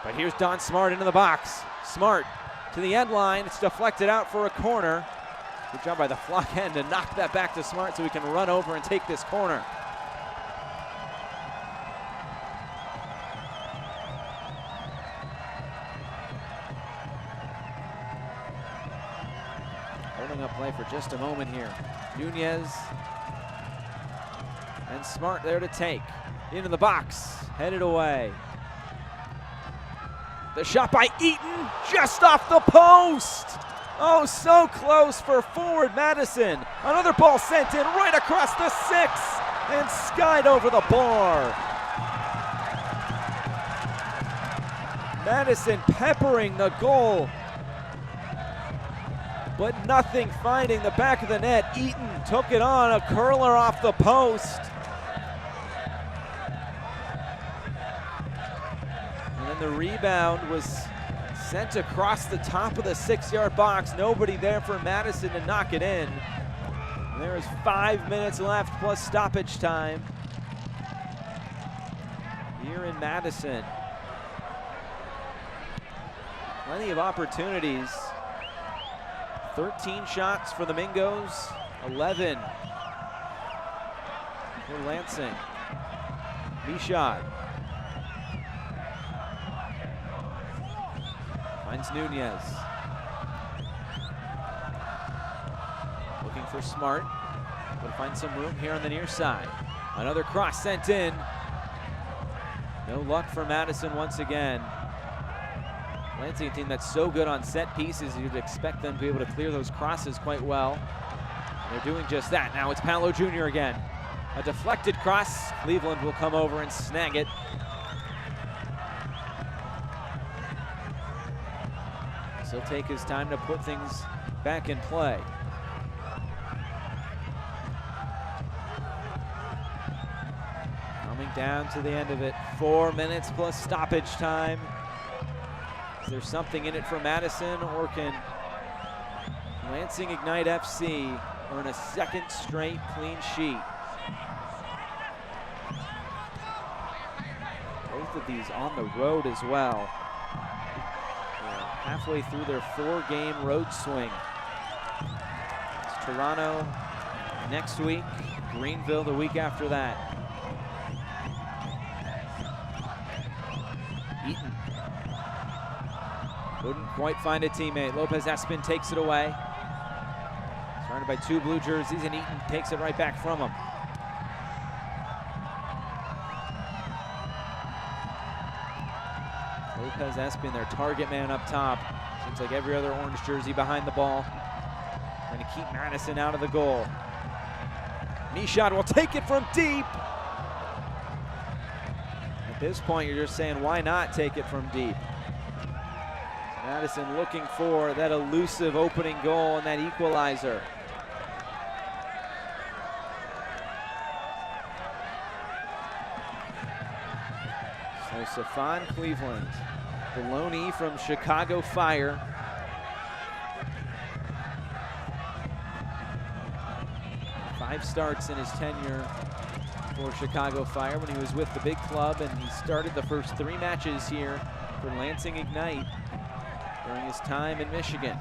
But here's Don Smart into the box. Smart to the end line. It's deflected out for a corner. Good job by the flock end to knock that back to Smart so he can run over and take this corner. Holding up play for just a moment here. Nunez and Smart there to take. Into the box, headed away. The shot by Eaton, just off the post. Oh, so close for forward Madison. Another ball sent in right across the 6 and skied over the bar. Madison peppering the goal, but nothing finding the back of the net. Eaton took it on, a curler off the post. And then the rebound was sent across the top of the 6-yard box. Nobody there for Madison to knock it in. And there is 5 minutes left plus stoppage time here in Madison. Plenty of opportunities. 13 shots for the Mingos, 11 for Lansing. Michaud finds Nunez. Looking for Smart, but finds some room here on the near side. Another cross sent in. No luck for Madison once again. Lansing, a team that's so good on set pieces, you'd expect them to be able to clear those crosses quite well. They're doing just that. Now it's Paolo Jr. again. A deflected cross. Cleveland will come over and snag it. He'll take his time to put things back in play. Coming down to the end of it. 4 minutes plus stoppage time. Is there something in it for Madison, or can Lansing Ignite FC earn a second straight clean sheet? Both of these on the road as well. They're halfway through their 4-game road swing. It's Toronto next week, Greenville the week after that. Eaton couldn't quite find a teammate. Lopez Espin takes it away. Surrounded by 2 blue jerseys, and Eaton takes it right back from him. Lopez Espin, their target man up top. Seems like every other orange jersey behind the ball. Trying to keep Madison out of the goal. Michaud will take it from deep. At this point, you're just saying, why not take it from deep? Madison looking for that elusive opening goal and that equalizer. So Stephon Cleveland, Baloney from Chicago Fire. Five starts in his tenure for Chicago Fire when he was with the big club, and he started the first 3 matches here for Lansing Ignite during his time in Michigan.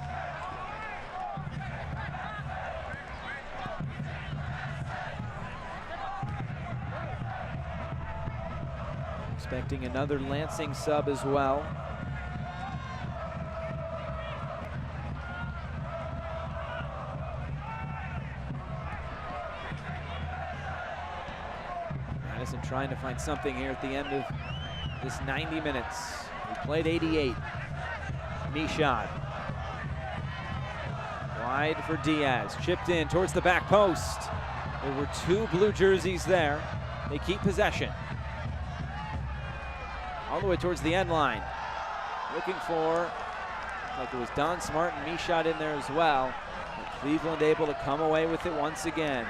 Expecting another Lansing sub as well. Madison trying to find something here at the end of this 90 minutes. We played 88. Mishad. Wide for Diaz. Chipped in towards the back post. There were two blue jerseys there. They keep possession. All the way towards the end line. Looking for, like it was Don Smart and Mishad in there as well. But Cleveland able to come away with it once again.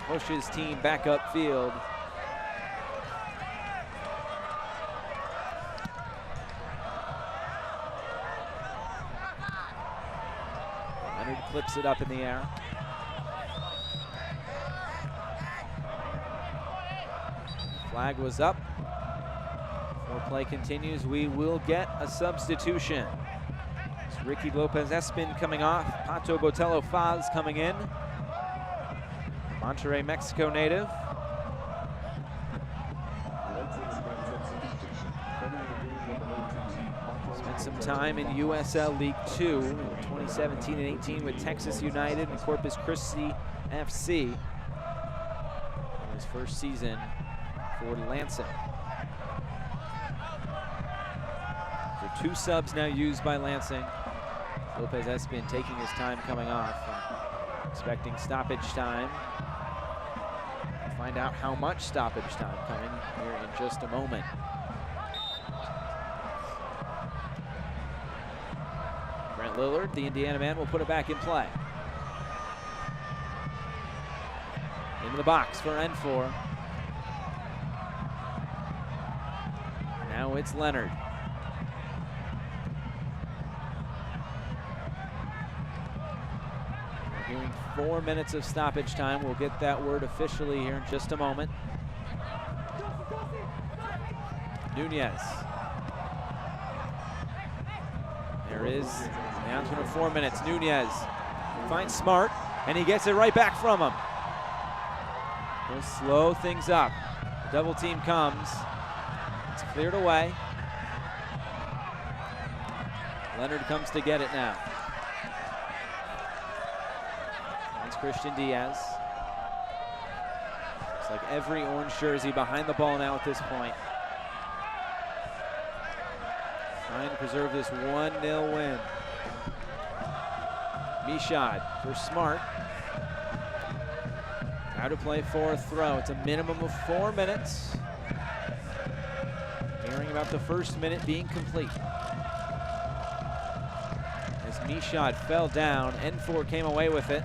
Push his team back upfield. Leonard clips it up in the air. Flag was up. Before play continues, we will get a substitution. It's Ricky Lopez-Espin coming off. Pato Botello-Faz coming in. Monterrey, Mexico native. Spent some time in USL League 2 in 2017 and 18 with Texas United and Corpus Christi FC. In his first season for Lansing. So two subs now used by Lansing. Lopez-Espin taking his time coming off. Expecting stoppage time. Find out how much stoppage time coming here in just a moment. Brent Lillard, the Indiana man, will put it back in play. Into the box for N4. Now it's Leonard. Hearing 4 minutes of stoppage time. We'll get that word officially here in just a moment. Nunez. There is the announcement of 4 minutes. Nunez finds Smart, and he gets it right back from him. He'll slow things up. The double team comes. It's cleared away. Leonard comes to get it now. Christian Diaz. Looks like every orange jersey behind the ball now at this point. Trying to preserve this 1-0 win. Mishad for Smart. How to play for a throw. It's a minimum of 4 minutes. Hearing about the first minute being complete. As Mishad fell down, N4 came away with it.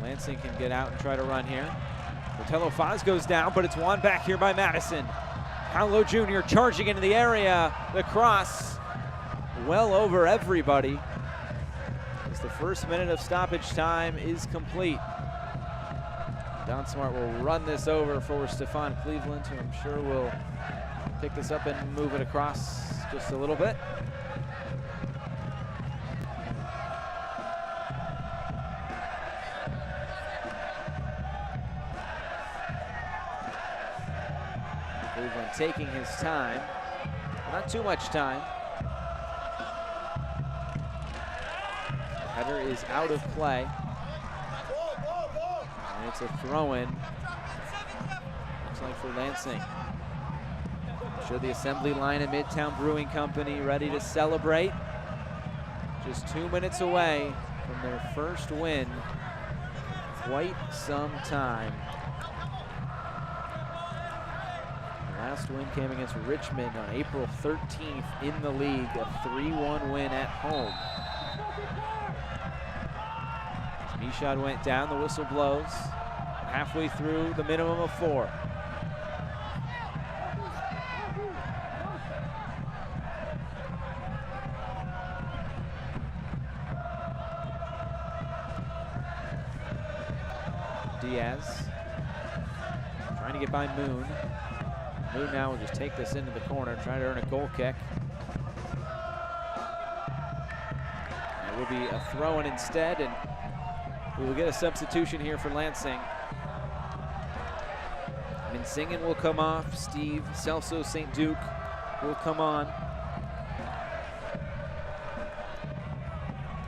Lansing can get out and try to run here. Botello-Faz goes down, but it's won back here by Madison. Paolo Jr. charging into the area. The cross well over everybody. As the first minute of stoppage time is complete. Don Smart will run this over for Stefan Cleveland, who I'm sure will pick this up and move it across just a little bit. Cleveland taking his time, not too much time. The header is out of play. And it's a throw-in, looks like for Lansing. Show the assembly line at Midtown Brewing Company ready to celebrate. Just 2 minutes away from their first win in quite some time. Last win came against Richmond on April 13th in the league, a 3-1 win at home. As Mishad went down, the whistle blows. Halfway through the minimum of 4. Diaz trying to get by Moon. Moon now will just take this into the corner, try to earn a goal kick. It will be a throw-in instead, and we will get a substitution here for Lansing. Minsingen will come off. Steve Celso St. Duke will come on.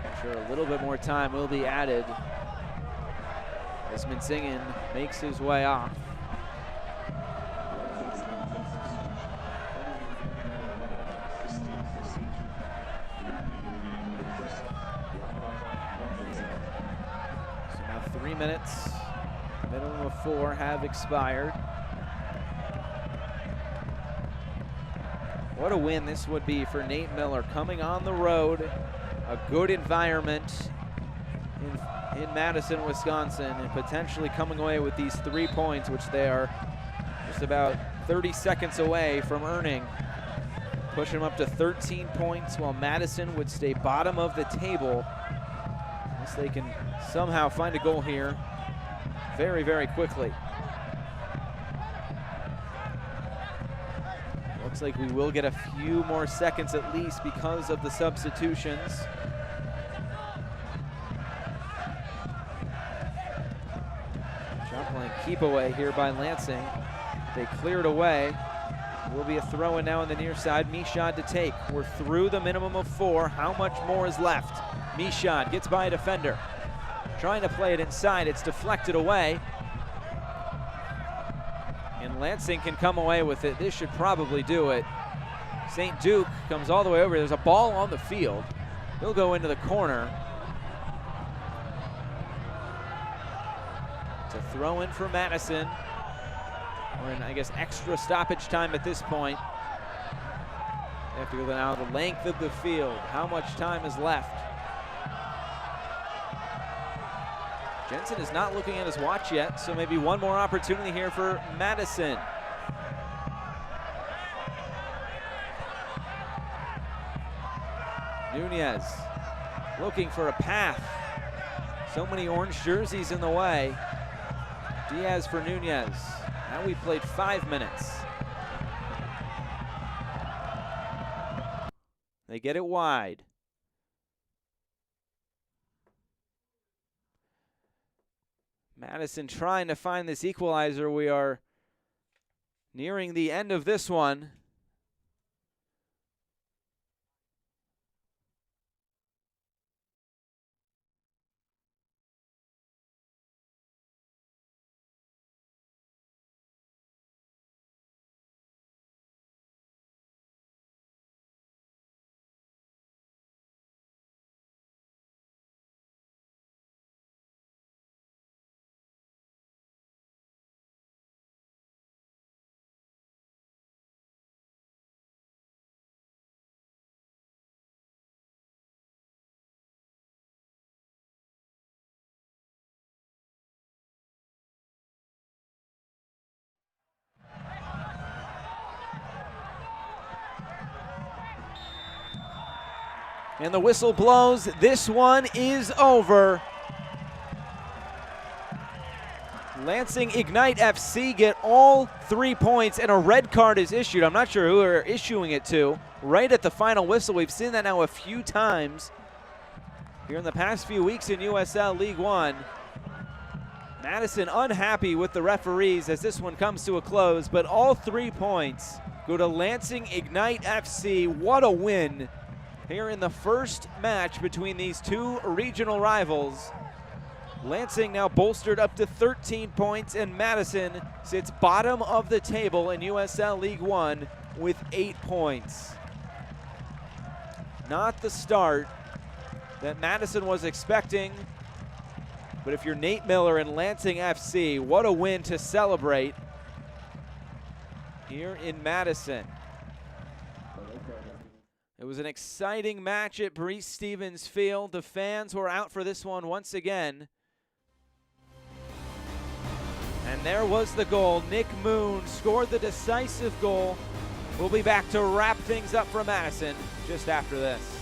I'm sure a little bit more time will be added as Minsingen makes his way off. So now 3 minutes, minimum of 4 have expired. What a win this would be for Nate Miller, coming on the road, a good environment in Madison, Wisconsin, and potentially coming away with these 3 points, which they are just about 30 seconds away from earning. Push them up to 13 points, while Madison would stay bottom of the table, unless they can somehow find a goal here very, very quickly. Looks like we will get a few more seconds at least because of the substitutions. Shot playing keep away here by Lansing. They cleared away. Will be a throw in now on the near side. Michaud to take. We're through the minimum of 4. How much more is left? Michaud gets by a defender. Trying to play it inside. It's deflected away. And Lansing can come away with it. This should probably do it. St. Duke comes all the way over. There's a ball on the field. He'll go into the corner. It's a throw in for Madison. We're in, I guess, extra stoppage time at this point. They have to go now the length of the field. How much time is left? Jensen is not looking at his watch yet, so maybe one more opportunity here for Madison. Nunez looking for a path. So many orange jerseys in the way. Diaz for Nunez. Now we played 5 minutes. They get it wide. Madison trying to find this equalizer. We are nearing the end of this one. And the whistle blows. This one is over. Lansing Ignite FC get all 3 points, and a red card is issued. I'm not sure who they're issuing it to. Right at the final whistle. We've seen that now a few times here in the past few weeks in USL League One. Madison unhappy with the referees as this one comes to a close, but all 3 points go to Lansing Ignite FC. What a win here in the first match between these 2 regional rivals. Lansing now bolstered up to 13 points, and Madison sits bottom of the table in USL League One with 8 points. Not the start that Madison was expecting, but if you're Nate Miller and Lansing FC, what a win to celebrate here in Madison. It was an exciting match at Breese Stevens Field. The fans were out for this one once again. And there was the goal. Nick Moon scored the decisive goal. We'll be back to wrap things up for Madison just after this.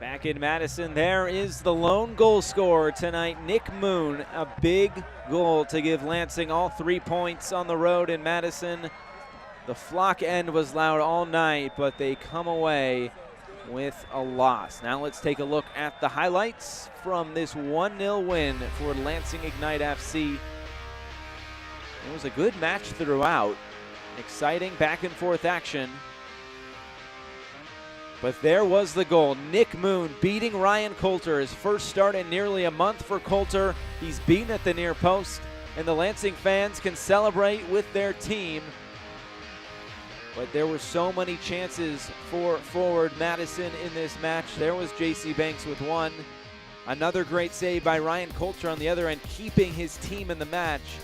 Back in Madison, there is the lone goal scorer tonight, Nick Moon. A big goal to give Lansing all 3 points on the road in Madison. The flock end was loud all night, but they come away with a loss. Now let's take a look at the highlights from this 1-0 win for Lansing Ignite FC. It was a good match throughout. Exciting back and forth action. But there was the goal. Nick Moon beating Ryan Coulter. His first start in nearly a month for Coulter. He's beaten at the near post, and the Lansing fans can celebrate with their team. But there were so many chances for forward Madison in this match. There was J.C. Banks with one. Another great save by Ryan Coulter on the other end, keeping his team in the match.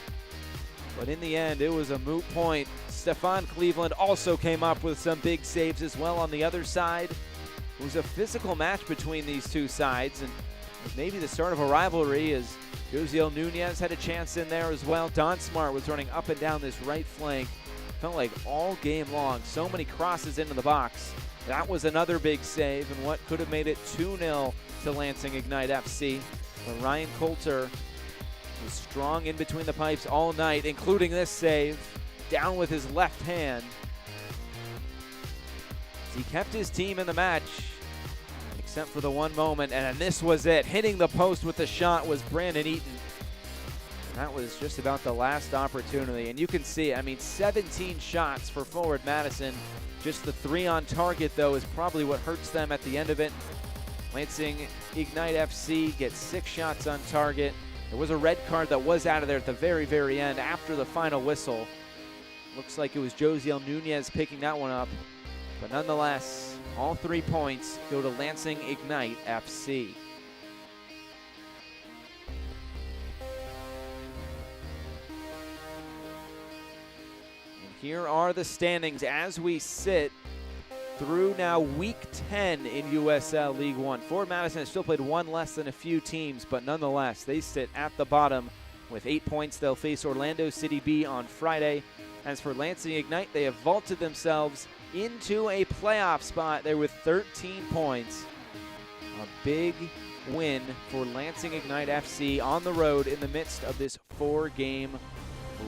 But in the end, it was a moot point. Stefan Cleveland also came up with some big saves as well on the other side. It was a physical match between these two sides, and maybe the start of a rivalry, as Josiel Nunez had a chance in there as well. Don Smart was running up and down this right flank. Felt like all game long, so many crosses into the box. That was another big save, and what could have made it 2-0 to Lansing Ignite FC. But Ryan Coulter was strong in between the pipes all night, including this save, down with his left hand. He kept his team in the match, except for the one moment, and this was it. Hitting the post with the shot was Brandon Eaton. That was just about the last opportunity, and you can see, 17 shots for forward Madison. Just the 3 on target, though, is probably what hurts them at the end of it. Lansing Ignite FC gets 6 shots on target. There was a red card that was out of there at the very, very end after the final whistle. Looks like it was Josiel Nunez picking that one up. But nonetheless, all 3 points go to Lansing Ignite FC. And here are the standings as we sit through now week 10 in USL League One. Forward Madison has still played one less than a few teams, but nonetheless, they sit at the bottom with 8 points. They'll face Orlando City B on Friday. As for Lansing Ignite, they have vaulted themselves into a playoff spot there with 13 points. A big win for Lansing Ignite FC on the road in the midst of this 4-game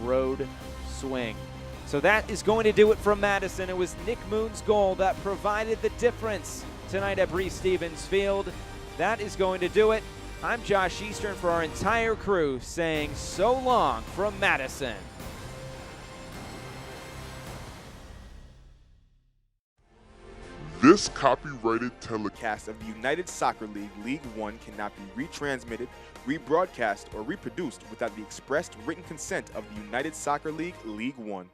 road swing. So that is going to do it from Madison. It was Nick Moon's goal that provided the difference tonight at Breese Stevens Field. That is going to do it. I'm Josh Eastern for our entire crew saying so long from Madison. This copyrighted telecast of the United Soccer League League One cannot be retransmitted, rebroadcast, or reproduced without the expressed written consent of the United Soccer League League One.